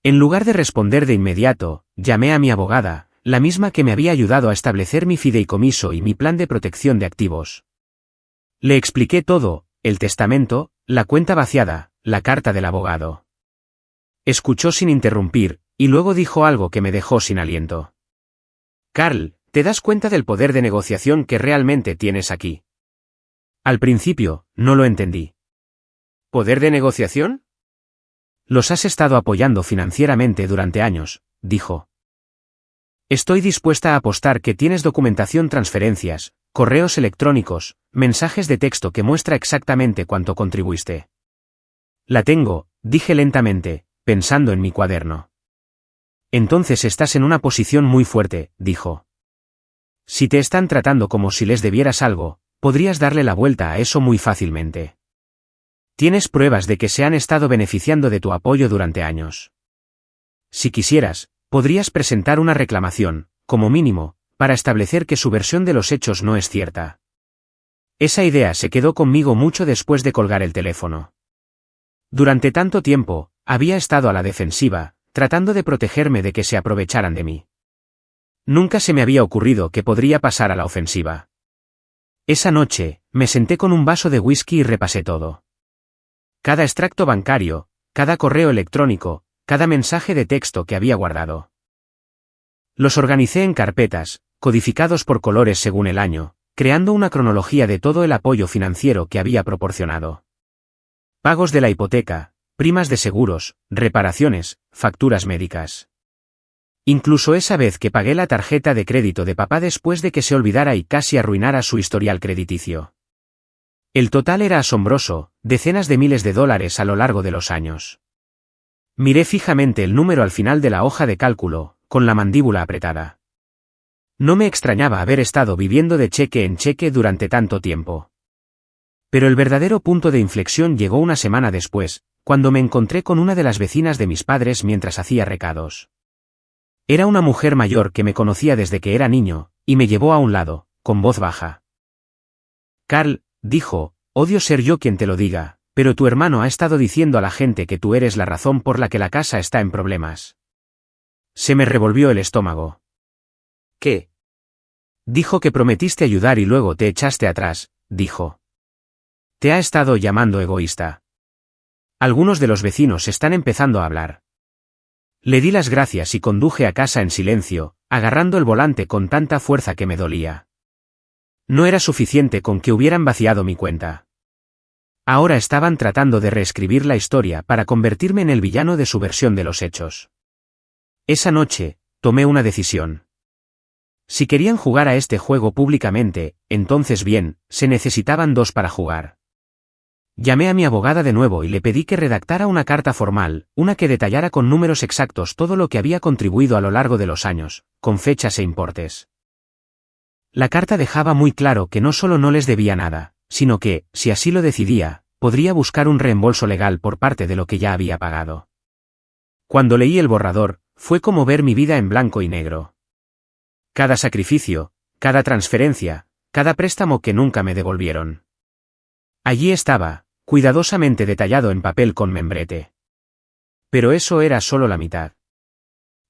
[SPEAKER 1] En lugar de responder de inmediato, llamé a mi abogada, la misma que me había ayudado a establecer mi fideicomiso y mi plan de protección de activos. Le expliqué todo, el testamento, la cuenta vaciada, la carta del abogado. Escuchó sin interrumpir, y luego dijo algo que me dejó sin aliento. Carl, ¿te das cuenta del poder de negociación que realmente tienes aquí? Al principio, no lo entendí. ¿Poder de negociación? Los has estado apoyando financieramente durante años, dijo. Estoy dispuesta a apostar que tienes documentación, transferencias, correos electrónicos, mensajes de texto que muestra exactamente cuánto contribuiste. La tengo, dije lentamente, pensando en mi cuaderno. Entonces estás en una posición muy fuerte, dijo. Si te están tratando como si les debieras algo, podrías darle la vuelta a eso muy fácilmente. Tienes pruebas de que se han estado beneficiando de tu apoyo durante años. Si quisieras, podrías presentar una reclamación, como mínimo, para establecer que su versión de los hechos no es cierta. Esa idea se quedó conmigo mucho después de colgar el teléfono. Durante tanto tiempo, había estado a la defensiva, tratando de protegerme de que se aprovecharan de mí. Nunca se me había ocurrido que podría pasar a la ofensiva. Esa noche, me senté con un vaso de whisky y repasé todo. Cada extracto bancario, cada correo electrónico, cada mensaje de texto que había guardado. Los organicé en carpetas, codificados por colores según el año, creando una cronología de todo el apoyo financiero que había proporcionado. Pagos de la hipoteca, primas de seguros, reparaciones, facturas médicas. Incluso esa vez que pagué la tarjeta de crédito de papá después de que se olvidara y casi arruinara su historial crediticio. El total era asombroso, decenas de miles de dólares a lo largo de los años. Miré fijamente el número al final de la hoja de cálculo, con la mandíbula apretada. No me extrañaba haber estado viviendo de cheque en cheque durante tanto tiempo. Pero el verdadero punto de inflexión llegó una semana después, cuando me encontré con una de las vecinas de mis padres mientras hacía recados. Era una mujer mayor que me conocía desde que era niño, y me llevó a un lado, con voz baja. Carl, dijo, odio ser yo quien te lo diga, Pero tu hermano ha estado diciendo a la gente que tú eres la razón por la que la casa está en problemas. Se me revolvió el estómago. ¿Qué? Dijo que prometiste ayudar y luego te echaste atrás, dijo. Te ha estado llamando egoísta. Algunos de los vecinos están empezando a hablar. Le di las gracias y conduje a casa en silencio, agarrando el volante con tanta fuerza que me dolía. No era suficiente con que hubieran vaciado mi cuenta. Ahora estaban tratando de reescribir la historia para convertirme en el villano de su versión de los hechos. Esa noche, tomé una decisión. Si querían jugar a este juego públicamente, entonces bien, se necesitaban dos para jugar. Llamé a mi abogada de nuevo y le pedí que redactara una carta formal, una que detallara con números exactos todo lo que había contribuido a lo largo de los años, con fechas e importes. La carta dejaba muy claro que no solo no les debía nada, sino que, si así lo decidía, podría buscar un reembolso legal por parte de lo que ya había pagado. Cuando leí el borrador, fue como ver mi vida en blanco y negro. Cada sacrificio, cada transferencia, cada préstamo que nunca me devolvieron. Allí estaba, cuidadosamente detallado en papel con membrete. Pero eso era solo la mitad.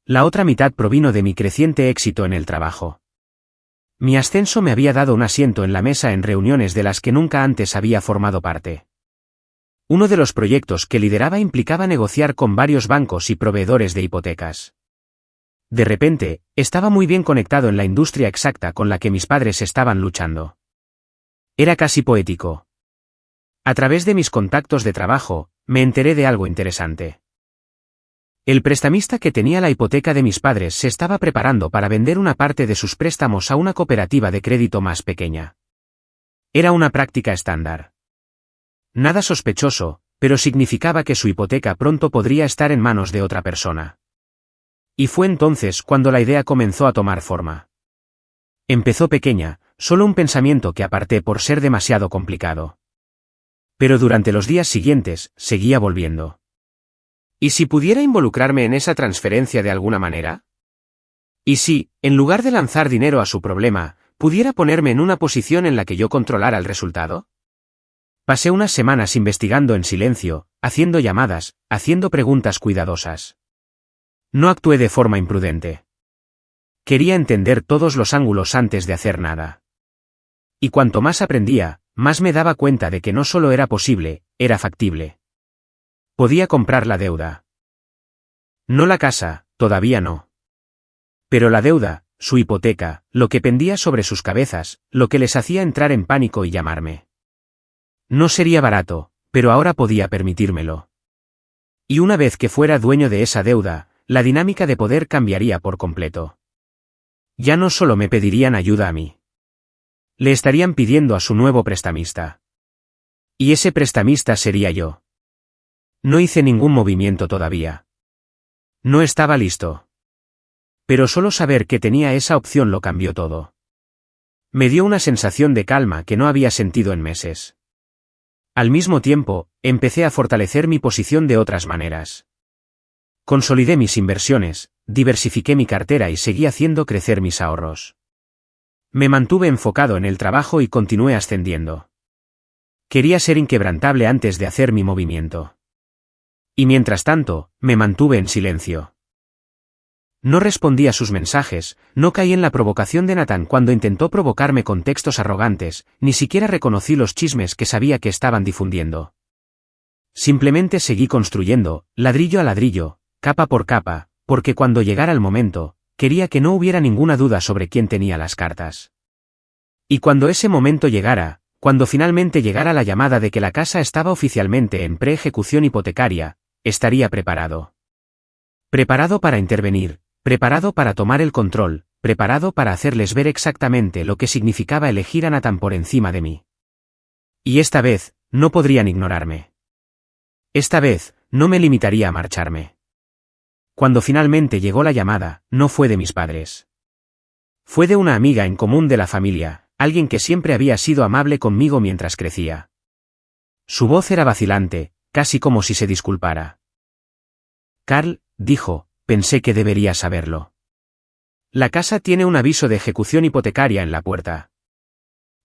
[SPEAKER 1] La otra mitad provino de mi creciente éxito en el trabajo. Mi ascenso me había dado un asiento en la mesa en reuniones de las que nunca antes había formado parte. Uno de los proyectos que lideraba implicaba negociar con varios bancos y proveedores de hipotecas. De repente, estaba muy bien conectado en la industria exacta con la que mis padres estaban luchando. Era casi poético. A través de mis contactos de trabajo, me enteré de algo interesante. El prestamista que tenía la hipoteca de mis padres se estaba preparando para vender una parte de sus préstamos a una cooperativa de crédito más pequeña. Era una práctica estándar. Nada sospechoso, pero significaba que su hipoteca pronto podría estar en manos de otra persona. Y fue entonces cuando la idea comenzó a tomar forma. Empezó pequeña, solo un pensamiento que aparté por ser demasiado complicado. Pero durante los días siguientes, seguía volviendo. ¿Y si pudiera involucrarme en esa transferencia de alguna manera? ¿Y si, en lugar de lanzar dinero a su problema, pudiera ponerme en una posición en la que yo controlara el resultado? Pasé unas semanas investigando en silencio, haciendo llamadas, haciendo preguntas cuidadosas. No actué de forma imprudente. Quería entender todos los ángulos antes de hacer nada. Y cuanto más aprendía, más me daba cuenta de que no solo era posible, era factible. Podía comprar la deuda. No la casa, todavía no. Pero la deuda, su hipoteca, lo que pendía sobre sus cabezas, lo que les hacía entrar en pánico y llamarme. No sería barato, pero ahora podía permitírmelo. Y una vez que fuera dueño de esa deuda, la dinámica de poder cambiaría por completo. Ya no solo me pedirían ayuda a mí. Le estarían pidiendo a su nuevo prestamista. Y ese prestamista sería yo. No hice ningún movimiento todavía. No estaba listo. Pero solo saber que tenía esa opción lo cambió todo. Me dio una sensación de calma que no había sentido en meses. Al mismo tiempo, empecé a fortalecer mi posición de otras maneras. Consolidé mis inversiones, diversifiqué mi cartera y seguí haciendo crecer mis ahorros. Me mantuve enfocado en el trabajo y continué ascendiendo. Quería ser inquebrantable antes de hacer mi movimiento. Y mientras tanto, me mantuve en silencio. No respondí a sus mensajes, no caí en la provocación de Nathan cuando intentó provocarme con textos arrogantes, ni siquiera reconocí los chismes que sabía que estaban difundiendo. Simplemente seguí construyendo, ladrillo a ladrillo, capa por capa, porque cuando llegara el momento, quería que no hubiera ninguna duda sobre quién tenía las cartas. Y cuando ese momento llegara, cuando finalmente llegara la llamada de que la casa estaba oficialmente en pre-ejecución hipotecaria, estaría preparado. Preparado para intervenir, preparado para tomar el control, preparado para hacerles ver exactamente lo que significaba elegir a Nathan por encima de mí. Y esta vez, no podrían ignorarme. Esta vez, no me limitaría a marcharme. Cuando finalmente llegó la llamada, no fue de mis padres. Fue de una amiga en común de la familia, alguien que siempre había sido amable conmigo mientras crecía. Su voz era vacilante, casi como si se disculpara. Carl, dijo, pensé que debería saberlo. La casa tiene un aviso de ejecución hipotecaria en la puerta.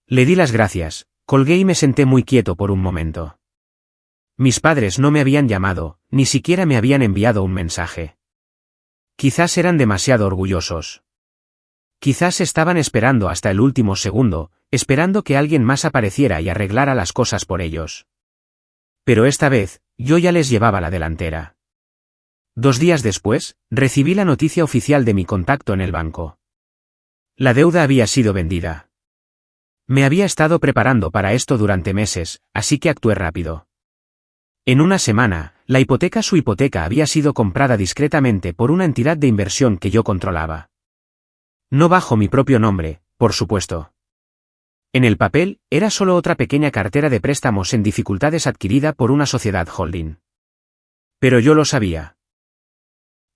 [SPEAKER 1] Le di las gracias, colgué y me senté muy quieto por un momento. Mis padres no me habían llamado, ni siquiera me habían enviado un mensaje. Quizás eran demasiado orgullosos. Quizás estaban esperando hasta el último segundo, esperando que alguien más apareciera y arreglara las cosas por ellos. Pero esta vez, yo ya les llevaba la delantera. 2 días después, recibí la noticia oficial de mi contacto en el banco. La deuda había sido vendida. Me había estado preparando para esto durante meses, así que actué rápido. En una semana, su hipoteca había sido comprada discretamente por una entidad de inversión que yo controlaba. No bajo mi propio nombre, por supuesto. En el papel, era solo otra pequeña cartera de préstamos en dificultades adquirida por una sociedad holding. Pero yo lo sabía.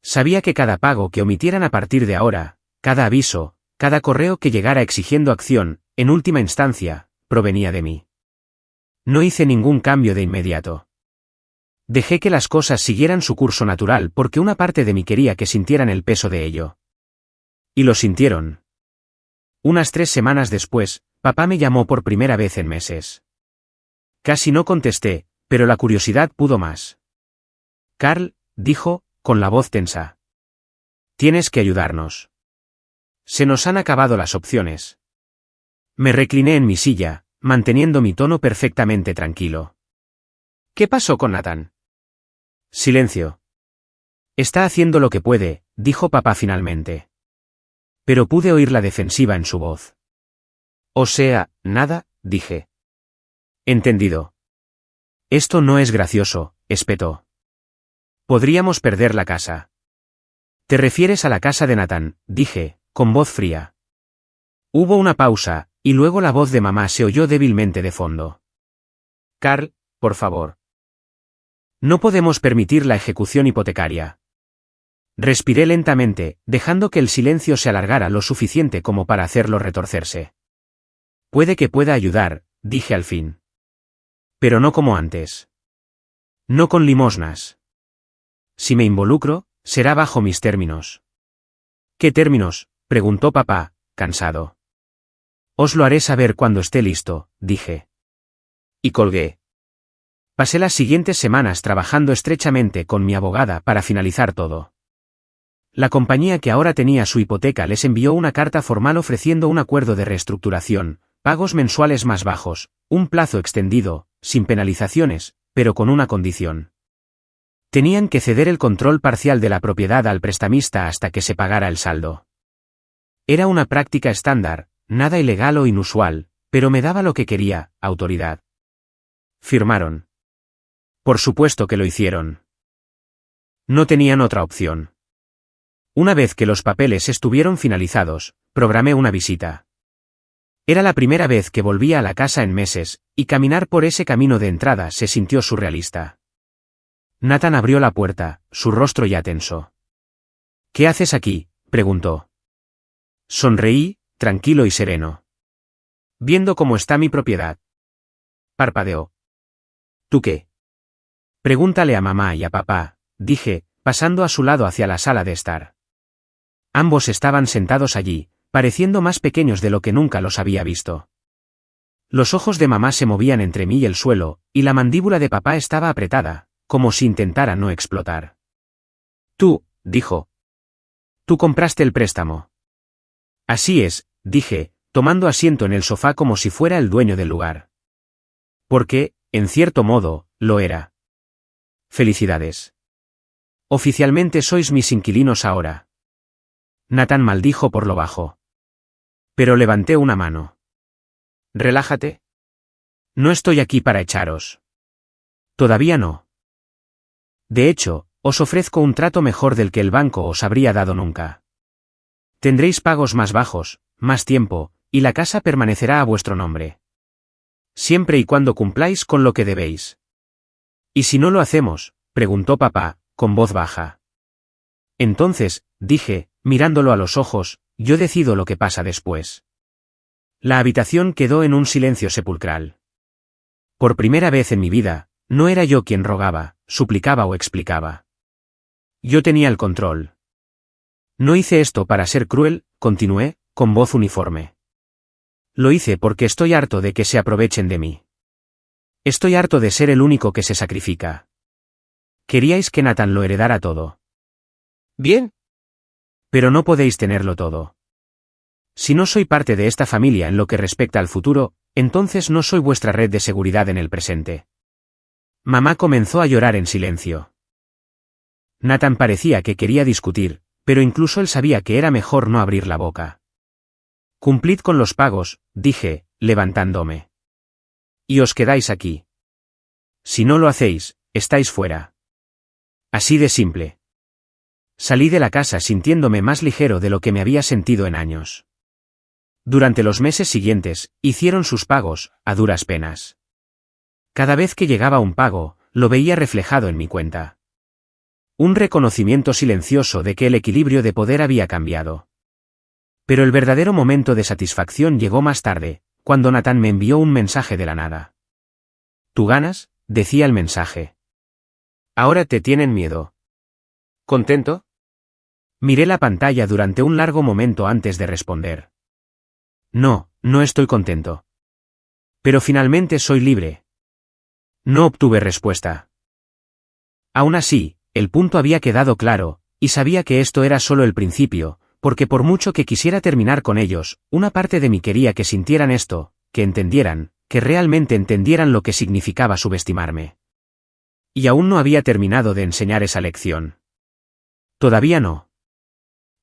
[SPEAKER 1] Sabía que cada pago que omitieran a partir de ahora, cada aviso, cada correo que llegara exigiendo acción, en última instancia, provenía de mí. No hice ningún cambio de inmediato. Dejé que las cosas siguieran su curso natural porque una parte de mí quería que sintieran el peso de ello. Y lo sintieron. Unas 3 semanas después, papá me llamó por primera vez en meses. Casi no contesté, pero la curiosidad pudo más. Carl, dijo, con la voz tensa. Tienes que ayudarnos. Se nos han acabado las opciones. Me recliné en mi silla, manteniendo mi tono perfectamente tranquilo. ¿Qué pasó con Nathan? Silencio. Está haciendo lo que puede, dijo papá finalmente. Pero pude oír la defensiva en su voz. O sea, nada, dije. Entendido. Esto no es gracioso, espetó. Podríamos perder la casa. ¿Te refieres a la casa de Nathan?, dije, con voz fría. Hubo una pausa, y luego la voz de mamá se oyó débilmente de fondo. Carl, por favor. No podemos permitir la ejecución hipotecaria. Respiré lentamente, dejando que el silencio se alargara lo suficiente como para hacerlo retorcerse. Puede que pueda ayudar, dije al fin. Pero no como antes. No con limosnas. Si me involucro, será bajo mis términos. ¿Qué términos?, preguntó papá, cansado. Os lo haré saber cuando esté listo, dije. Y colgué. Pasé las siguientes semanas trabajando estrechamente con mi abogada para finalizar todo. La compañía que ahora tenía su hipoteca les envió una carta formal ofreciendo un acuerdo de reestructuración, pagos mensuales más bajos, un plazo extendido, sin penalizaciones, pero con una condición. Tenían que ceder el control parcial de la propiedad al prestamista hasta que se pagara el saldo. Era una práctica estándar, nada ilegal o inusual, pero me daba lo que quería, autoridad. Firmaron. Por supuesto que lo hicieron. No tenían otra opción. Una vez que los papeles estuvieron finalizados, programé una visita. Era la primera vez que volvía a la casa en meses, y caminar por ese camino de entrada se sintió surrealista. Nathan abrió la puerta, su rostro ya tenso. ¿Qué haces aquí?, preguntó. Sonreí, tranquilo y sereno. Viendo cómo está mi propiedad. Parpadeó. ¿Tú qué? Pregúntale a mamá y a papá, dije, pasando a su lado hacia la sala de estar. Ambos estaban sentados allí, pareciendo más pequeños de lo que nunca los había visto. Los ojos de mamá se movían entre mí y el suelo, y la mandíbula de papá estaba apretada, como si intentara no explotar. Tú, dijo. Tú compraste el préstamo. Así es, dije, tomando asiento en el sofá como si fuera el dueño del lugar. Porque, en cierto modo, lo era. Felicidades. Oficialmente sois mis inquilinos ahora. Nathan maldijo por lo bajo. Pero levanté una mano. Relájate. No estoy aquí para echaros. Todavía no. De hecho, os ofrezco un trato mejor del que el banco os habría dado nunca. Tendréis pagos más bajos, más tiempo, y la casa permanecerá a vuestro nombre. Siempre y cuando cumpláis con lo que debéis. ¿Y si no lo hacemos?, preguntó papá, con voz baja. Entonces, dije, mirándolo a los ojos, yo decido lo que pasa después. La habitación quedó en un silencio sepulcral. Por primera vez en mi vida, no era yo quien rogaba, suplicaba o explicaba. Yo tenía el control. No hice esto para ser cruel, continué, con voz uniforme. Lo hice porque estoy harto de que se aprovechen de mí. Estoy harto de ser el único que se sacrifica. Queríais que Nathan lo heredara todo.
[SPEAKER 2] Bien.
[SPEAKER 1] Pero no podéis tenerlo todo. Si no soy parte de esta familia en lo que respecta al futuro, entonces no soy vuestra red de seguridad en el presente. Mamá comenzó a llorar en silencio. Nathan parecía que quería discutir, pero incluso él sabía que era mejor no abrir la boca. Cumplid con los pagos, dije, levantándome. Y os quedáis aquí. Si no lo hacéis, estáis fuera. Así de simple. Salí de la casa sintiéndome más ligero de lo que me había sentido en años. Durante los meses siguientes, hicieron sus pagos, a duras penas. Cada vez que llegaba un pago, lo veía reflejado en mi cuenta. Un reconocimiento silencioso de que el equilibrio de poder había cambiado. Pero el verdadero momento de satisfacción llegó más tarde, cuando Nathan me envió un mensaje de la nada. ¿Tú ganas?, decía el mensaje. Ahora te tienen miedo.
[SPEAKER 2] ¿Contento?
[SPEAKER 1] Miré la pantalla durante un largo momento antes de responder. No, no estoy contento. Pero finalmente soy libre. No obtuve respuesta. Aún así, el punto había quedado claro, y sabía que esto era solo el principio, porque por mucho que quisiera terminar con ellos, una parte de mí quería que sintieran esto, que entendieran, que realmente entendieran lo que significaba subestimarme. Y aún no había terminado de enseñar esa lección. Todavía no.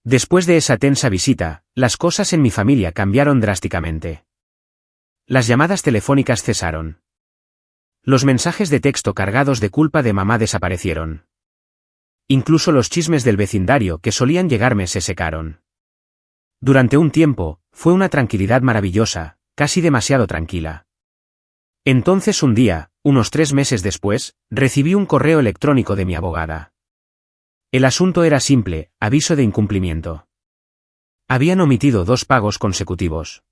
[SPEAKER 1] Después de esa tensa visita, las cosas en mi familia cambiaron drásticamente. Las llamadas telefónicas cesaron. Los mensajes de texto cargados de culpa de mamá desaparecieron. Incluso los chismes del vecindario que solían llegarme se secaron. Durante un tiempo, fue una tranquilidad maravillosa, casi demasiado tranquila. Entonces un día, unos 3 meses después, recibí un correo electrónico de mi abogada. El asunto era simple, aviso de incumplimiento. Habían omitido 2 pagos consecutivos.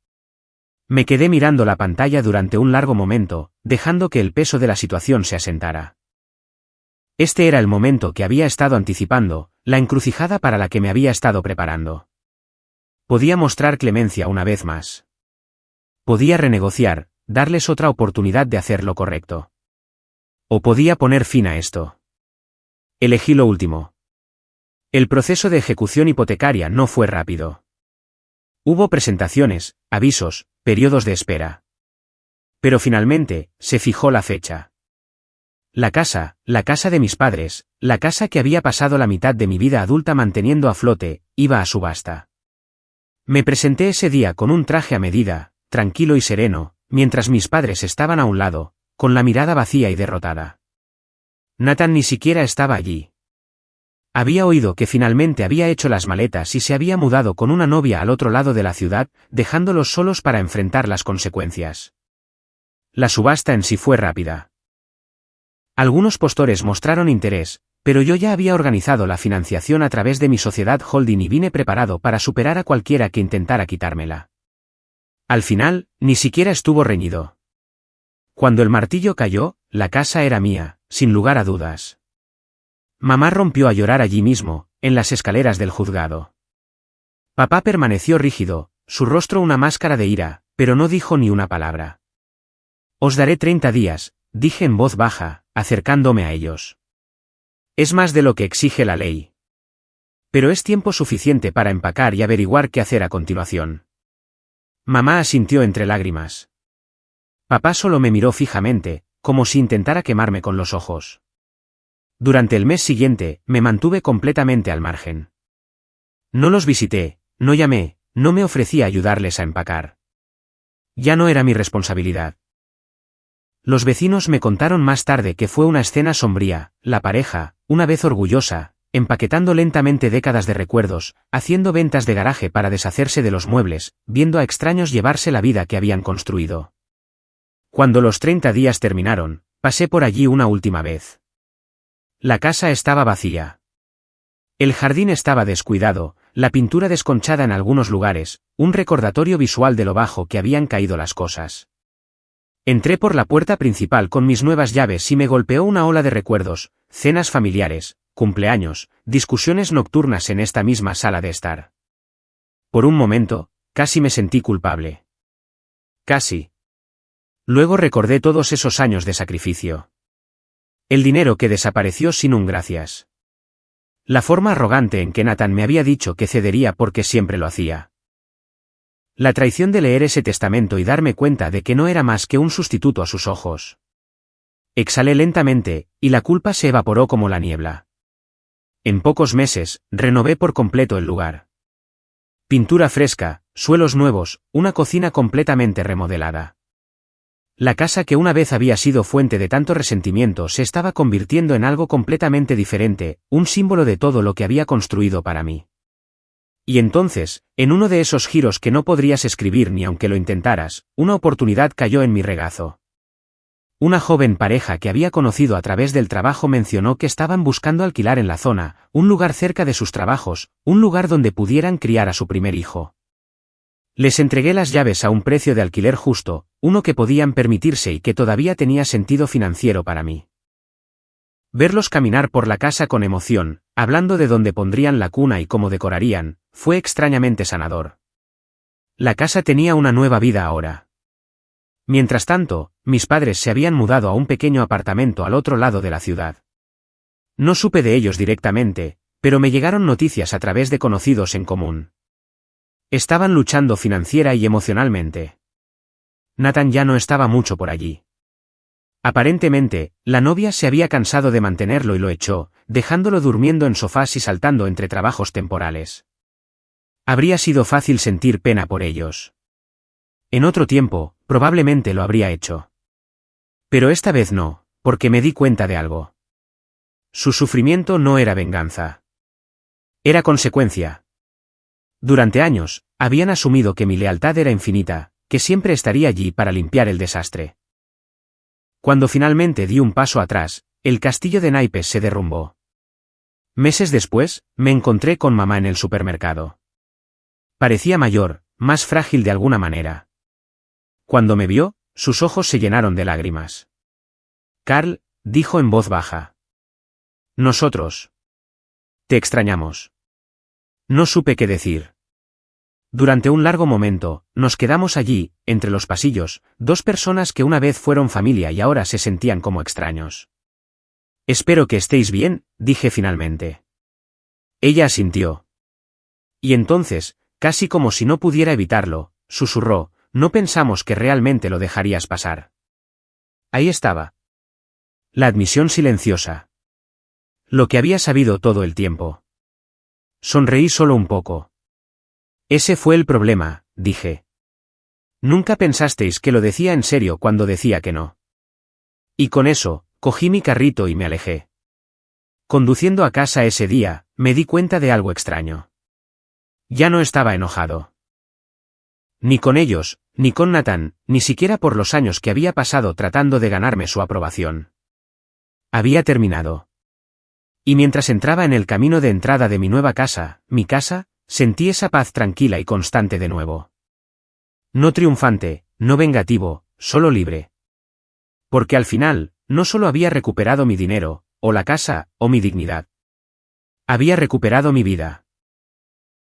[SPEAKER 1] Me quedé mirando la pantalla durante un largo momento, dejando que el peso de la situación se asentara. Este era el momento que había estado anticipando, la encrucijada para la que me había estado preparando. Podía mostrar clemencia una vez más. Podía renegociar, darles otra oportunidad de hacer lo correcto. O podía poner fin a esto. Elegí lo último. El proceso de ejecución hipotecaria no fue rápido. Hubo presentaciones, avisos, periodos de espera. Pero finalmente, se fijó la fecha. La casa de mis padres, la casa que había pasado la mitad de mi vida adulta manteniendo a flote, iba a subasta. Me presenté ese día con un traje a medida, tranquilo y sereno, mientras mis padres estaban a un lado, con la mirada vacía y derrotada. Nathan ni siquiera estaba allí. Había oído que finalmente había hecho las maletas y se había mudado con una novia al otro lado de la ciudad, dejándolos solos para enfrentar las consecuencias. La subasta en sí fue rápida. Algunos postores mostraron interés, pero yo ya había organizado la financiación a través de mi sociedad holding y vine preparado para superar a cualquiera que intentara quitármela. Al final, ni siquiera estuvo reñido. Cuando el martillo cayó, la casa era mía, sin lugar a dudas. Mamá rompió a llorar allí mismo, en las escaleras del juzgado. Papá permaneció rígido, su rostro una máscara de ira, pero no dijo ni una palabra. Os daré 30 días, dije en voz baja, acercándome a ellos. Es más de lo que exige la ley. Pero es tiempo suficiente para empacar y averiguar qué hacer a continuación. Mamá asintió entre lágrimas. Papá solo me miró fijamente, como si intentara quemarme con los ojos. Durante el mes siguiente, me mantuve completamente al margen. No los visité, no llamé, no me ofrecí a ayudarles a empacar. Ya no era mi responsabilidad. Los vecinos me contaron más tarde que fue una escena sombría, la pareja, una vez orgullosa, empaquetando lentamente décadas de recuerdos, haciendo ventas de garaje para deshacerse de los muebles, viendo a extraños llevarse la vida que habían construido. Cuando los 30 días terminaron, pasé por allí una última vez. La casa estaba vacía. El jardín estaba descuidado, la pintura desconchada en algunos lugares, un recordatorio visual de lo bajo que habían caído las cosas. Entré por la puerta principal con mis nuevas llaves y me golpeó una ola de recuerdos, cenas familiares, cumpleaños, discusiones nocturnas en esta misma sala de estar. Por un momento, casi me sentí culpable. Casi. Luego recordé todos esos años de sacrificio. El dinero que desapareció sin un gracias. La forma arrogante en que Nathan me había dicho que cedería porque siempre lo hacía. La traición de leer ese testamento y darme cuenta de que no era más que un sustituto a sus ojos. Exhalé lentamente, y la culpa se evaporó como la niebla. En pocos meses, renové por completo el lugar. Pintura fresca, suelos nuevos, una cocina completamente remodelada. La casa que una vez había sido fuente de tanto resentimiento se estaba convirtiendo en algo completamente diferente, un símbolo de todo lo que había construido para mí. Y entonces, en uno de esos giros que no podrías escribir ni aunque lo intentaras, una oportunidad cayó en mi regazo. Una joven pareja que había conocido a través del trabajo mencionó que estaban buscando alquilar en la zona, un lugar cerca de sus trabajos, un lugar donde pudieran criar a su primer hijo. Les entregué las llaves a un precio de alquiler justo, uno que podían permitirse y que todavía tenía sentido financiero para mí. Verlos caminar por la casa con emoción, hablando de dónde pondrían la cuna y cómo decorarían, fue extrañamente sanador. La casa tenía una nueva vida ahora. Mientras tanto, mis padres se habían mudado a un pequeño apartamento al otro lado de la ciudad. No supe de ellos directamente, pero me llegaron noticias a través de conocidos en común. Estaban luchando financiera y emocionalmente. Nathan ya no estaba mucho por allí. Aparentemente, la novia se había cansado de mantenerlo y lo echó, dejándolo durmiendo en sofás y saltando entre trabajos temporales. Habría sido fácil sentir pena por ellos. En otro tiempo, probablemente lo habría hecho. Pero esta vez no, porque me di cuenta de algo. Su sufrimiento no era venganza. Era consecuencia. Durante años, habían asumido que mi lealtad era infinita, que siempre estaría allí para limpiar el desastre. Cuando finalmente di un paso atrás, el castillo de naipes se derrumbó. Meses después, me encontré con mamá en el supermercado. Parecía mayor, más frágil de alguna manera. Cuando me vio, sus ojos se llenaron de lágrimas. Carl, dijo en voz baja. Nosotros. Te extrañamos. No supe qué decir. Durante un largo momento, nos quedamos allí, entre los pasillos, dos personas que una vez fueron familia y ahora se sentían como extraños. Espero que estéis bien, dije finalmente. Ella asintió. Y entonces, casi como si no pudiera evitarlo, susurró, no pensamos que realmente lo dejarías pasar. Ahí estaba. La admisión silenciosa. Lo que había sabido todo el tiempo. Sonreí solo un poco. Ese fue el problema, dije. Nunca pensasteis que lo decía en serio cuando decía que no. Y con eso, cogí mi carrito y me alejé. Conduciendo a casa ese día, me di cuenta de algo extraño. Ya no estaba enojado. Ni con ellos, ni con Nathan, ni siquiera por los años que había pasado tratando de ganarme su aprobación. Había terminado. Y mientras entraba en el camino de entrada de mi nueva casa, mi casa, sentí esa paz tranquila y constante de nuevo. No triunfante, no vengativo, solo libre. Porque al final, no solo había recuperado mi dinero, o la casa, o mi dignidad. Había recuperado mi vida.